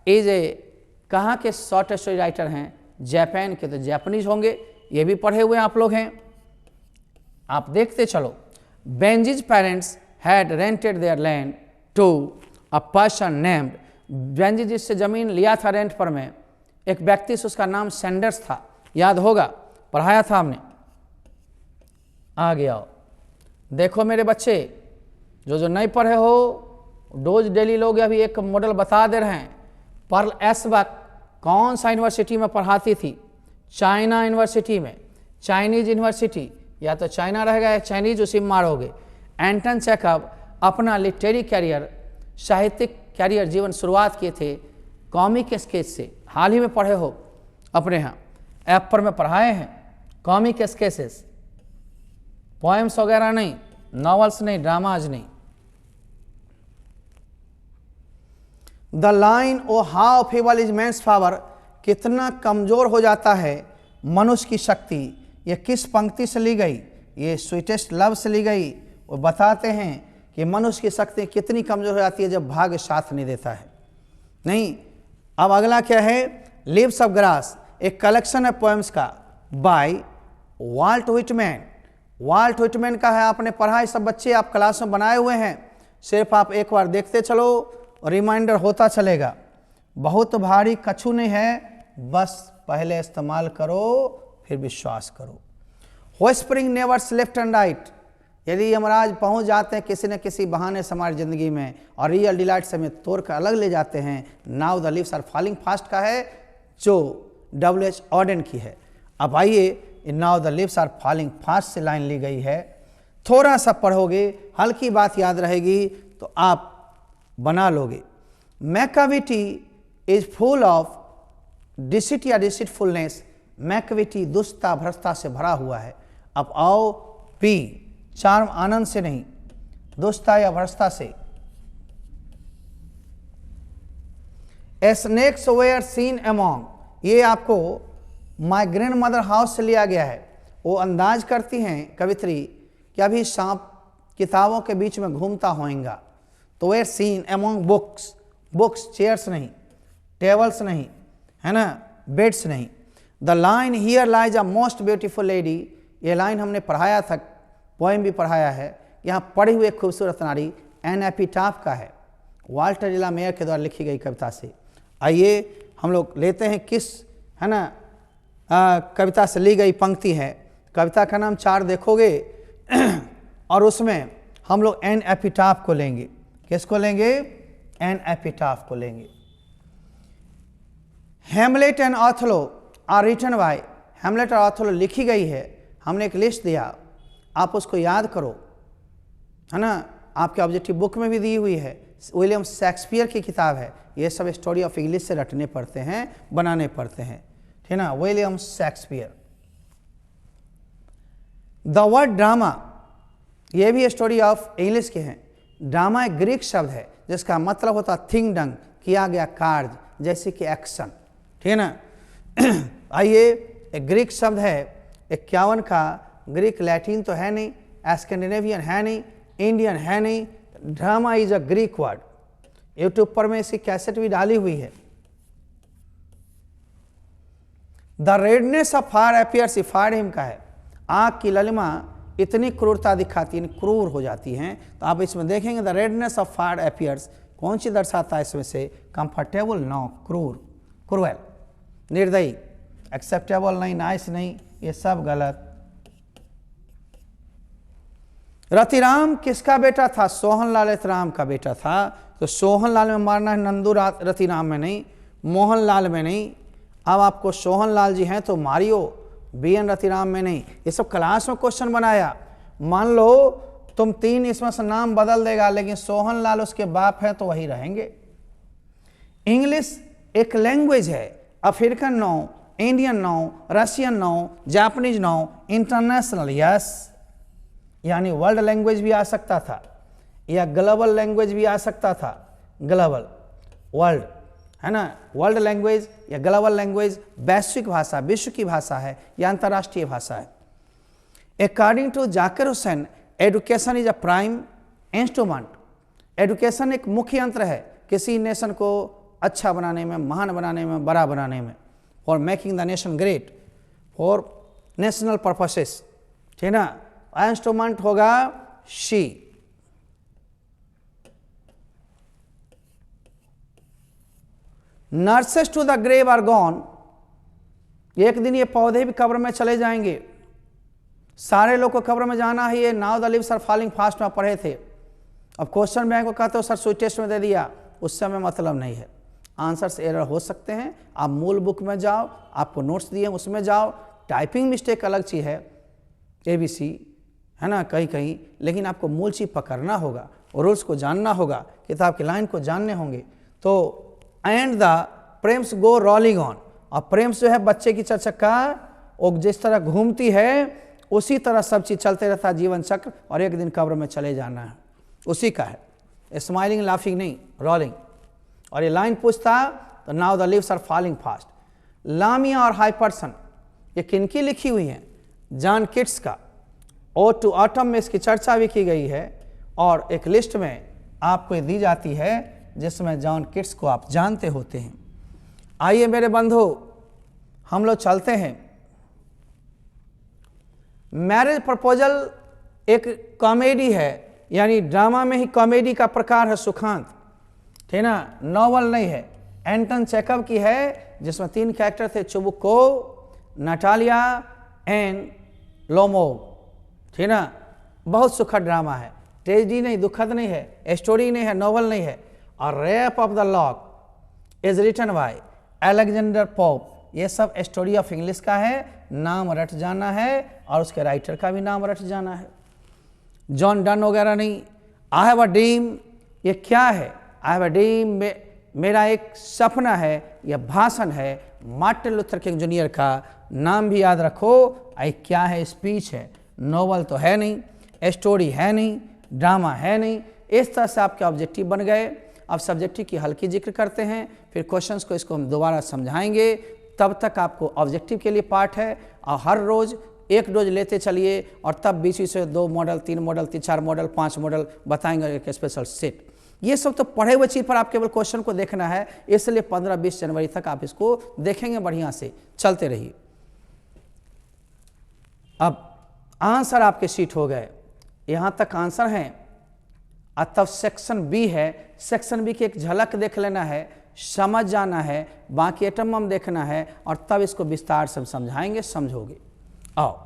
इज ए कहाँ के शॉर्ट स्टोरी राइटर हैं? जापान के, तो जापानीज होंगे, ये भी पढ़े हुए आप लोग हैं, आप देखते चलो। Benji's parents had rented their land to a person named, Benji जिससे जमीन लिया था रेंट पर में, एक व्यक्ति से, उसका नाम सैंडर्स था, याद होगा, पढ़ाया था हमने। आ गया, देखो मेरे बच्चे जो नहीं पढ़े हो, डोज डेली लोग अभी एक मॉडल बता दे रहे हैं। पर्ल एसबक कौन सा यूनिवर्सिटी में पढ़ाती थी? चाइना यूनिवर्सिटी में, चाइनीज यूनिवर्सिटी, या तो चाइना रहेगा या चाइनीज, उसी में मारोगे। एंटन चेकअप अपना लिटरेरी कैरियर, साहित्यिक कैरियर जीवन शुरुआत किए थे कॉमिक स्केच से, हाल ही में पढ़े हो अपने यहाँ ऐप पर में पढ़ाए हैं, कॉमिक स्केचेस, पोएम्स वगैरह नहीं, नॉवेल्स नहीं, ड्रामाज नहीं। The line O how feeble is man's power, कितना कमजोर हो जाता है मनुष्य की शक्ति, ये किस पंक्ति से ली गई? ये स्वीटेस्ट लव से ली गई। वो बताते हैं कि मनुष्य की शक्ति कितनी कमजोर हो जाती है जब भाग्य साथ नहीं देता है। नहीं, अब अगला क्या है? लीव्स ऑफ ग्रास, एक कलेक्शन है पोएम्स का by Walt Whitman. Walt Whitman का है, आपने पढ़ा है, सब बच्चे आप क्लास में बनाए हुए हैं, सिर्फ आप एक बार देखते चलो, रिमाइंडर होता चलेगा। बहुत भारी कछु नहीं है, बस पहले इस्तेमाल करो फिर विश्वास करो। व्हिस्परिंग नेवर्स लेफ्ट एंड राइट, यदि यमराज पहुंच जाते हैं किसी न किसी बहाने से हमारी ज़िंदगी में और रियल डिलाइट से हमें तोड़ कर अलग ले जाते हैं। Now the leaves are falling fast का है, जो W.H. ऑडेन की है। अब आइए, now the leaves are falling fast से लाइन ली गई है, थोड़ा सा पढ़ोगे, हल्की बात याद रहेगी तो आप बना लोगे। मैकाविटी इज फुल ऑफ डिसिट या डिसिटफुलनेस, मैकाविटी दुष्टता भ्रष्टता से भरा हुआ है। अब आओ पी, चार्म आनंद से नहीं, दुष्टता या भ्रष्टता से। स्नेक्स वेयर सीन अमॉन्ग, ये आपको माय ग्रैंड मदर हाउस से लिया गया है। वो अंदाज करती हैं कवित्री कि अभी सांप किताबों के बीच में घूमता होएगा, तो where seen among books, books chairs नहीं, टेबल्स नहीं, है ना, बेड्स नहीं। The line here lies a most beautiful lady, ये लाइन हमने पढ़ाया था, पोएम भी पढ़ाया है। यहाँ पढ़ी हुई खूबसूरत नारी एन एपिटाफ का है, वाल्टर जिला मेयर के द्वारा लिखी गई कविता से। आइए हम लोग लेते हैं किस, है ना, कविता से ली गई पंक्ति है। कविता का नाम चार देखोगे और उसमें हम लोग एन एपिटाफ को लेंगे। किसको लेंगे? एन एपिटाफ को लेंगे। Hamlet and Othello are written by, Hamlet और ऑथलो लिखी गई है। हमने एक लिस्ट दिया, आप उसको याद करो, है ना, आपके ऑब्जेक्टिव बुक में भी दी हुई है। विलियम शेक्सपियर की किताब है। ये सब स्टोरी ऑफ इंग्लिश से रटने पड़ते हैं, बनाने पड़ते हैं, ठीक ना। William Shakespeare. The word drama, ये भी स्टोरी ऑफ इंग्लिश के हैं। ड्रामा एक ग्रीक शब्द है जिसका मतलब होता है थिंग डन, किया गया कार्य, जैसे कि एक्शन, ठीक है ना। आइए, एक ग्रीक शब्द है 51 का, ग्रीक लैटिन तो है नहीं, स्कैंडिनेवियन है नहीं, इंडियन है नहीं। Drama is a Greek word. YouTube पर मैं इसकी कैसेट भी डाली हुई है। The redness of fire appears if fire him का है, आग की ललिमा इतनी क्रूरता दिखाती है, क्रूर हो जाती हैं। तो आप इसमें देखेंगे the redness of fire appears कौन सी दर्शाता है इसमें से? कंफर्टेबल नो, क्रूर, क्रूएल, निर्दयी, एक्सेप्टेबल नहीं, नाइस नहीं, ये सब गलत। रतिराम किसका बेटा था? सोहनलाल रतिराम का बेटा था। तो सोहनलाल में मारना है, नंदू रतिराम में नहीं, मोहनलाल में नहीं। अब आपको सोहनलाल जी हैं तो मारियो, बीएन रतिराम में नहीं। ये सब क्लास में क्वेश्चन बनाया। मान लो तुम 3 इसमें से नाम बदल देगा, लेकिन सोहनलाल उसके बाप हैं तो वही रहेंगे। इंग्लिश एक लैंग्वेज है, African no, Indian no, Russian no, Japanese no, international yes, यानी वर्ल्ड लैंग्वेज भी आ सकता था या ग्लोबल लैंग्वेज भी आ सकता था। ग्लोबल, वर्ल्ड, है ना, वर्ल्ड लैंग्वेज या ग्लोबल लैंग्वेज वैश्विक भाषा, विश्व की भाषा है या अंतर्राष्ट्रीय भाषा है। According to Zakir Hussain, education is a prime instrument. Education एक मुख्य यंत्र है किसी नेशन को अच्छा बनाने में, महान बनाने में, बड़ा बनाने में, for making the nation great, for national purposes, ठीक ना। इंस्ट्रूमेंट होगा she. Nurses to the grave are gone, एक दिन ये पौधे भी कब्र में चले जाएंगे। सारे लोग को कब्र में जाना है। ये now the leaves are falling fast में पढ़े थे। अब क्वेश्चन बैंक को कहते हो सर स्वीट टेस्ट में दे दिया, उससे हमें मतलब नहीं है। आंसर्स एरर हो सकते हैं। आप मूल बुक में जाओ, आपको नोट्स दिए उसमें जाओ। टाइपिंग मिस्टेक अलग चीज़ है, ABC, है ना, कहीं कहीं, लेकिन आपको मूल चीज़ पकड़ना होगा, रूल्स को जानना होगा, किताब की लाइन को जानने होंगे। तो and the Prem's go rolling on, और प्रेम्स जो है बच्चे की चरचक्का, वो जिस तरह घूमती है उसी तरह सब चीज़ चलते रहता है, जीवन चक्र, और एक दिन कब्र में चले जाना है, उसी का है। स्माइलिंग, लाफिंग नहीं, रोलिंग। और ये लाइन पूछता तो now the leaves are falling fast. Lamia और हाइपरसन ये किनकी लिखी हुई हैं? जॉन किट्स का। ओ टू ऑटम में इसकी चर्चा भी की गई है, और एक लिस्ट में आपको दी जाती है जिसमें जॉन किट्स को आप जानते होते हैं। आइए मेरे बंधु, हम लोग चलते हैं। मैरिज प्रपोजल एक कॉमेडी है, यानी ड्रामा में ही कॉमेडी का प्रकार है सुखांत, ठीक ना, नॉवल नहीं है। एंटन चेकव की है जिसमें 3 कैरेक्टर थे, चुबुको, नटालिया एंड लोमोव, ठीक ना। बहुत सुखद ड्रामा है, ट्रेजेडी नहीं, दुखद नहीं है, स्टोरी नहीं है, नॉवल नहीं है। और rape of the lock is written by Alexander Pope. ये सब स्टोरी ऑफ इंग्लिश का है, नाम रट जाना है और उसके राइटर का भी नाम रट जाना है। जॉन डन वगैरह नहीं। आई हैव अ ड्रीम, ये क्या है? आई हैव अ ड्रीम मेरा एक सपना है, यह भाषण है मार्टिन लूथर किंग जूनियर का, नाम भी याद रखो। आई क्या है? स्पीच है, नोवेल तो है नहीं, स्टोरी है नहीं, ड्रामा है नहीं। इस तरह से आपके ऑब्जेक्टिव बन गए। अब सब्जेक्टिव की हल्की जिक्र करते हैं, फिर क्वेश्चंस को इसको हम दोबारा समझाएंगे। तब तक आपको ऑब्जेक्टिव के लिए पाठ है, और हर रोज़ 1 डोज लेते चलिए, और तब बीच से 2 मॉडल, 3 मॉडल, 4 मॉडल, 5 मॉडल बताएंगे, एक स्पेशल सेट। ये सब तो पढ़े हुए चीज़ पर आप केवल क्वेश्चन को देखना है, इसलिए 15-20 जनवरी तक आप इसको देखेंगे बढ़िया से। चलते रहिए। अब आंसर आपके सीट हो गए, यहाँ तक आंसर हैं। अब तब सेक्शन बी है, सेक्शन बी की एक झलक देख लेना है, समझ जाना है, बाकी एटम बम देखना है और तब इसको विस्तार से समझाएंगे, समझोगे। आओ,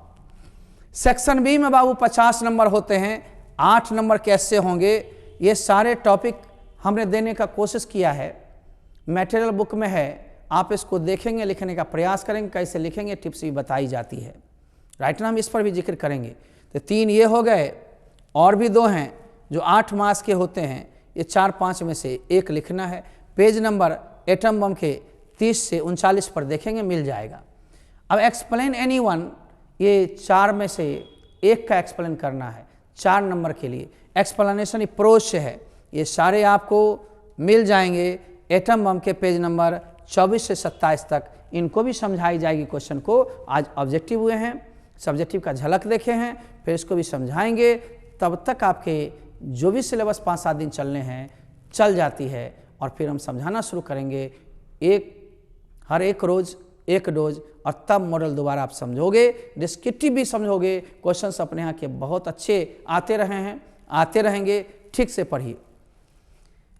सेक्शन बी में बाबू 50 नंबर होते हैं, 8 नंबर कैसे होंगे, ये सारे टॉपिक हमने देने का कोशिश किया है, मटेरियल बुक में है, आप इसको देखेंगे, लिखने का प्रयास करेंगे, कैसे लिखेंगे टिप्स भी बताई जाती है, राइट ना, हम इस पर भी जिक्र करेंगे। तो 3 ये हो गए, और भी 2 हैं जो 8 मार्क्स के होते हैं, ये 4-5 में से एक लिखना है। पेज नंबर एटम बम के 30 से 39 पर देखेंगे, मिल जाएगा। अब एक्सप्लेन एनीवन, ये 4 में से एक का एक्सप्लेन करना है 4 नंबर के लिए। एक्सप्लेनेशन अप्रोच है, ये सारे आपको मिल जाएंगे एटम बम के पेज नंबर 24 से 27 तक, इनको भी समझाई जाएगी क्वेश्चन को। आज ऑब्जेक्टिव हुए हैं, सब्जेक्टिव का झलक देखे हैं, फिर इसको भी समझाएंगे, तब तक आपके जो भी सिलेबस 5-7 दिन चलने हैं चल जाती है, और फिर हम समझाना शुरू करेंगे हर एक रोज़ एक डोज, और तब मॉडल दोबारा आप समझोगे, डिस्क्रिप्टिव भी समझोगे। क्वेश्चंस अपने यहाँ के बहुत अच्छे आते रहे हैं, आते रहेंगे, ठीक से पढ़िए।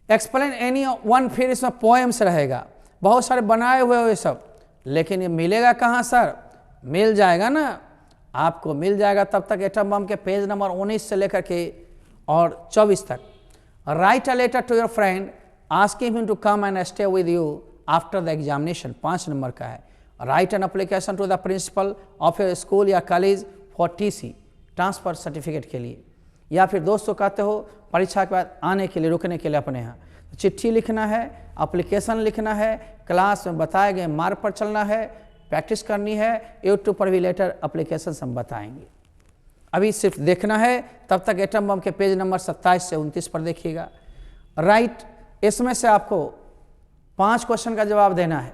एक्सप्लेन एनी वन, फिर इसमें पोएम्स रहेगा, बहुत सारे बनाए हुए हो ये सब, लेकिन ये मिलेगा कहाँ सर, मिल जाएगा ना, आपको मिल जाएगा। तब तक एटम बम के पेज नंबर 19 से लेकर के और 24 तक। Write a letter to your friend asking him to come and stay with you after the examination, 5 नंबर का है। Write an application to the principal of your school या college for TC, transfer certificate के लिए, या फिर दोस्तों कहते हो परीक्षा के बाद आने के लिए, रुकने के लिए अपने यहाँ, चिट्ठी लिखना है, एप्लीकेशन लिखना है, क्लास में बताए गए मार्ग पर चलना है, प्रैक्टिस करनी है, यूट्यूब पर भी लेटर एप्लीकेशन हम बताएंगे। अभी सिर्फ देखना है, तब तक एटम बम के पेज नंबर 27 से 29 पर देखिएगा। राइट, इसमें से आपको 5 क्वेश्चन का जवाब देना है,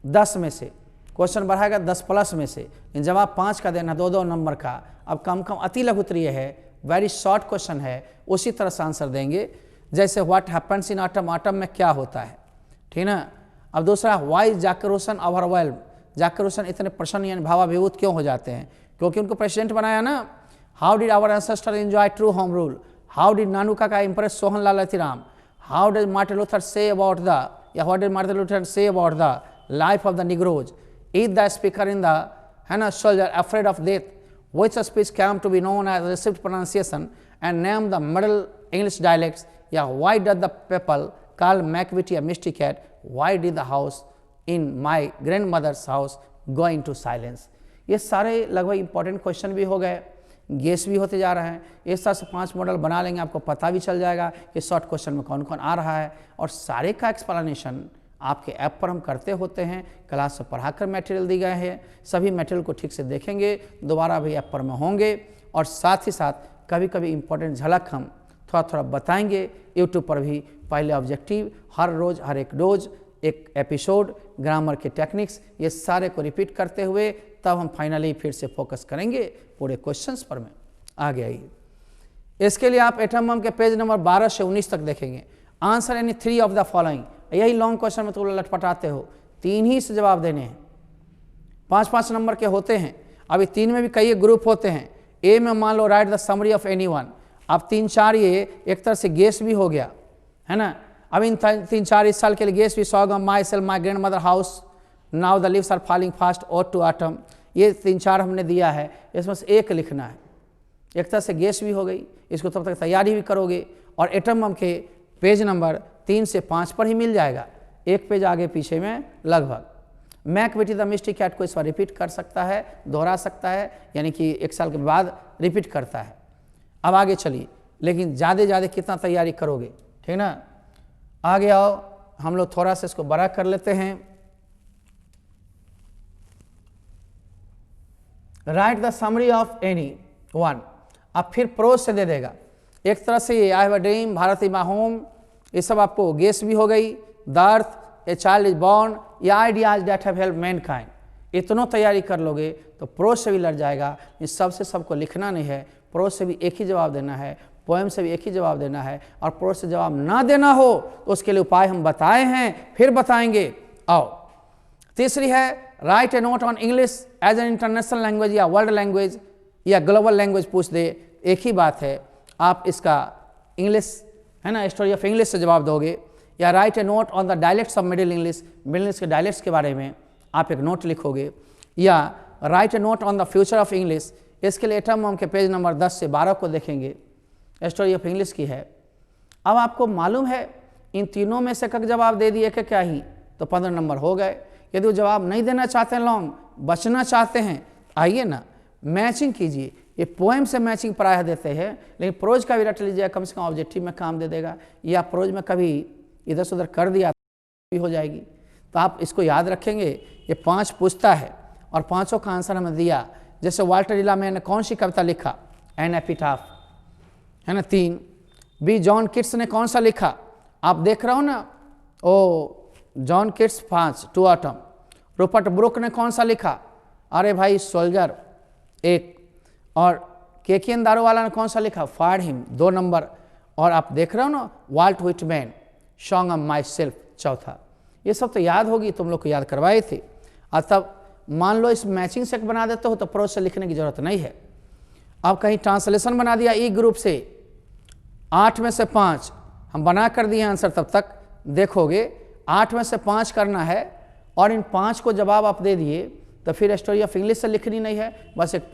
10 में से क्वेश्चन बढ़ाएगा 10 प्लस में से, जवाब 5 का देना, 2-2 नंबर का। अब कम अति लघुत्तरीय है, वेरी शॉर्ट क्वेश्चन है, उसी तरह से आंसर देंगे। जैसे what happens in autumn, autumn में क्या होता है, ठीक ना। अब दूसरा, व्हाई जाकिर हुसैन ओवरवेल्म, जाकिर हुसैन इतने प्रसन्न यानी भावाभिभूत क्यों हो जाते हैं, क्योंकि उनको प्रेसिडेंट बनाया ना। How did our ancestor enjoy true home rule, how did Nanu Kaka impress Sohanlal Atiram, how did Martin Luther say about the, या what did Martin Luther say about the life of the negroes, is the speaker in the, है ना, soldier afraid of death, which speech came to be known as received pronunciation and named the middle English dialects, या why did the people call McVitie a mystery cat, why did the house in my grandmother's house go into silence। ये सारे लगभग important question भी हो गए, guess भी होते जा रहे हैं। इस तरह से 5 मॉडल बना लेंगे, आपको पता भी चल जाएगा कि शॉर्ट क्वेश्चन में कौन कौन आ रहा है, और सारे का एक्सप्लेनेशन आपके ऐप पर हम करते होते हैं। क्लास में पढ़ाकर मटेरियल दी गए हैं, सभी मटेरियल को ठीक से देखेंगे, दोबारा भी ऐप पर में होंगे, और साथ ही साथ कभी कभी इंपॉर्टेंट झलक हम थोड़ा थोड़ा बताएंगे यूट्यूब पर भी। पहले ऑब्जेक्टिव, हर रोज़ हर एक डोज, एक एपिसोड, ग्रामर के टेक्निक्स, ये सारे को रिपीट करते हुए तब हम फाइनली फिर से फोकस करेंगे पूरे क्वेश्चंस पर में। आगे आइए, इसके लिए आप एटम बम के पेज नंबर 12 से 19 तक देखेंगे। Answer any 3 of the following, यही लॉन्ग क्वेश्चन में तो लटपटाते हो, 3 ही से जवाब देने हैं, 5-5 नंबर के होते हैं। अभी 3 में भी कई ग्रुप होते हैं। ए में मान लो write the summary of anyone, अब 3-4 ये एक तरह से गेस भी हो गया, है ना। अब इन 3-4 इस साल के लिए गेस भी, song my sail my grandmother house, now the leaves are falling fast, और टू आटम, ये 3-4 हमने दिया है, इसमें से एक लिखना है। एक तरह से गेस भी हो गई, इसको तब तक तैयारी भी करोगे, और एटम बम के पेज नंबर 3 से 5 पर ही मिल जाएगा, एक पेज आगे पीछे में लगभग। मैकविटी द मिस्ट्री कैट को इस बार रिपीट कर सकता है, दोहरा सकता है, यानी कि 1 साल के बाद रिपीट करता है। अब आगे चलिए, लेकिन ज़्यादा कितना तैयारी करोगे, ठीक ना। आगे आओ, हम लोग थोड़ा सा इसको बड़ा कर लेते हैं। Right the summary of any one, अब फिर प्रोज से दे देगा। एक तरह से ये I have a dream, Bharat is my home, ये सब आपको गेस भी हो गई। The earth, a child is born, या ideas that have help mankind, इतनों तैयारी कर लोगे तो प्रोज से भी लड़ जाएगा। इस सबसे सबको लिखना नहीं है, प्रोज से भी एक ही जवाब देना है, पोएम से भी एक ही जवाब देना है, और प्रोज से जवाब ना देना हो तो उसके लिए उपाय हम बताए हैं, फिर बताएंगे। आओ, तीसरी है write a note on English as an international language या वर्ल्ड लैंग्वेज या ग्लोबल लैंग्वेज पूछ दे, एक ही बात है, आप इसका इंग्लिश है ना स्टोरी ऑफ इंग्लिश से जवाब दोगे। या right a note on the dialects of middle English, middle English के डायलेक्ट्स के बारे में आप एक नोट लिखोगे। या right a note on the future of English, इसके लिए एटम बम के पेज नंबर 10 से 12 को देखेंगे, स्टोरी ऑफ इंग्लिश की है। अब आपको मालूम है इन तीनों में से कब जवाब दे दिए कि क्या ही, तो 15 नंबर हो गए। यदि वो जवाब नहीं देना चाहते हैं लॉन्ग, बचना चाहते हैं, आइए ना मैचिंग कीजिए। ये पोएम से मैचिंग प्रायः देते हैं, लेकिन प्रोज का भी रट लीजिए, कम से कम ऑब्जेक्टिव में काम दे देगा। या प्रोज में कभी इधर से उधर कर दिया भी हो जाएगी। तो आप इसको याद रखेंगे, ये 5 पूछता है और 5 का आंसर हमें दिया। जैसे वाल्टर इलामे ने कौन सी कविता लिखा, एन एपिटाफ, है ना 3। बी जॉन किट्स ने कौन सा लिखा, आप देख रहे हो ना, O John Keats 5 to autumn. Rupert Brooke ने कौन सा लिखा, अरे भाई सोल्जर 1। और केकियन दारूवाला ने कौन सा लिखा, फायर हिम 2 नंबर। और आप देख रहे हो ना Walt Whitman song of myself 4था। ये सब तो याद होगी, तुम लोग को याद करवाए थे। और तब मान लो इस मैचिंग से बना देते हो तो प्रोज से लिखने की जरूरत नहीं है। अब कहीं ट्रांसलेशन बना दिया ई ग्रुप से, 8 में से 5 हम बना कर दिए आंसर, तब तक देखोगे 8 में से 5 करना है और इन 5 को जवाब आप दे दिए, तो फिर स्टोरी ऑफ इंग्लिश से लिखनी नहीं है, बस एक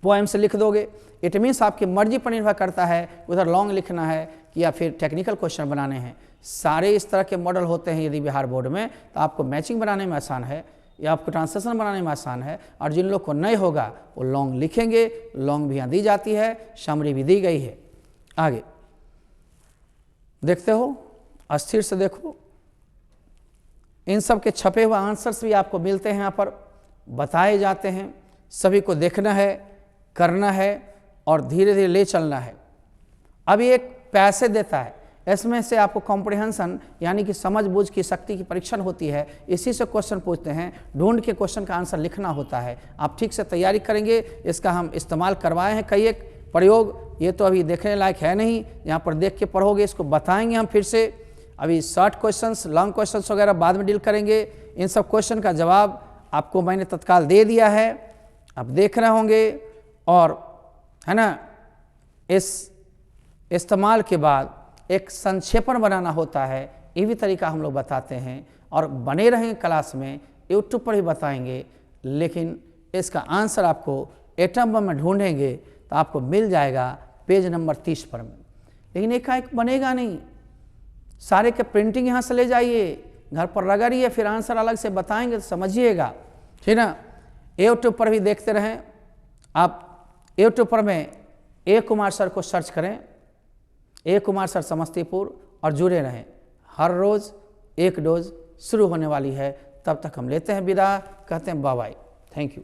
पोएम से लिख दोगे। इट मीन्स आपकी मर्जी पर निर्भर करता है उधर लॉन्ग लिखना है या फिर टेक्निकल क्वेश्चन बनाने हैं। सारे इस तरह के मॉडल होते हैं यदि बिहार बोर्ड में, तो आपको मैचिंग बनाने में आसान है या आपको ट्रांसलेशन बनाने में आसान है। और जिन लोग को नहीं होगा वो लॉन्ग लिखेंगे, लॉन्ग भी यहाँ दी जाती है, समरी भी दी गई है। आगे देखते हो, अस्थिर से देखो, इन सब के छपे हुए आंसर्स भी आपको मिलते हैं, यहाँ पर बताए जाते हैं। सभी को देखना है, करना है और धीरे धीरे ले चलना है। अभी एक पैसे देता है, इसमें से आपको कॉम्प्रिहेंशन यानी कि समझ बूझ की शक्ति की परीक्षण होती है, इसी से क्वेश्चन पूछते हैं, ढूंढ के क्वेश्चन का आंसर लिखना होता है। आप ठीक से तैयारी करेंगे, इसका हम इस्तेमाल करवाए हैं कई एक प्रयोग, ये तो अभी देखने लायक है नहीं, यहाँ पर देख के पढ़ोगे, इसको बताएंगे हम फिर से। अभी शॉर्ट क्वेश्चंस, लॉन्ग क्वेश्चंस वगैरह बाद में डील करेंगे। इन सब क्वेश्चन का जवाब आपको मैंने तत्काल दे दिया है, आप देख रहे होंगे। और है ना, इस इस्तेमाल के बाद एक संक्षेपण बनाना होता है, ये भी तरीका हम लोग बताते हैं। और बने रहेंगे क्लास में, यूट्यूब पर ही बताएंगे, लेकिन इसका आंसर आपको एटम बम में ढूंढेंगे तो आपको मिल जाएगा पेज नंबर 30 पर में। लेकिन एक बनेगा नहीं, सारे के प्रिंटिंग यहाँ से ले जाइए, घर पर रगड़िए, फिर आंसर अलग से बताएंगे तो समझिएगा, ठीक ना। यूट्यूब पर भी देखते रहें आप, यूट्यूब पर में ए कुमार सर को सर्च करें, ए कुमार सर समस्तीपुर, और जुड़े रहें। हर रोज़ एक डोज शुरू होने वाली है, तब तक हम लेते हैं विदा, कहते हैं बाय बाय, थैंक यू।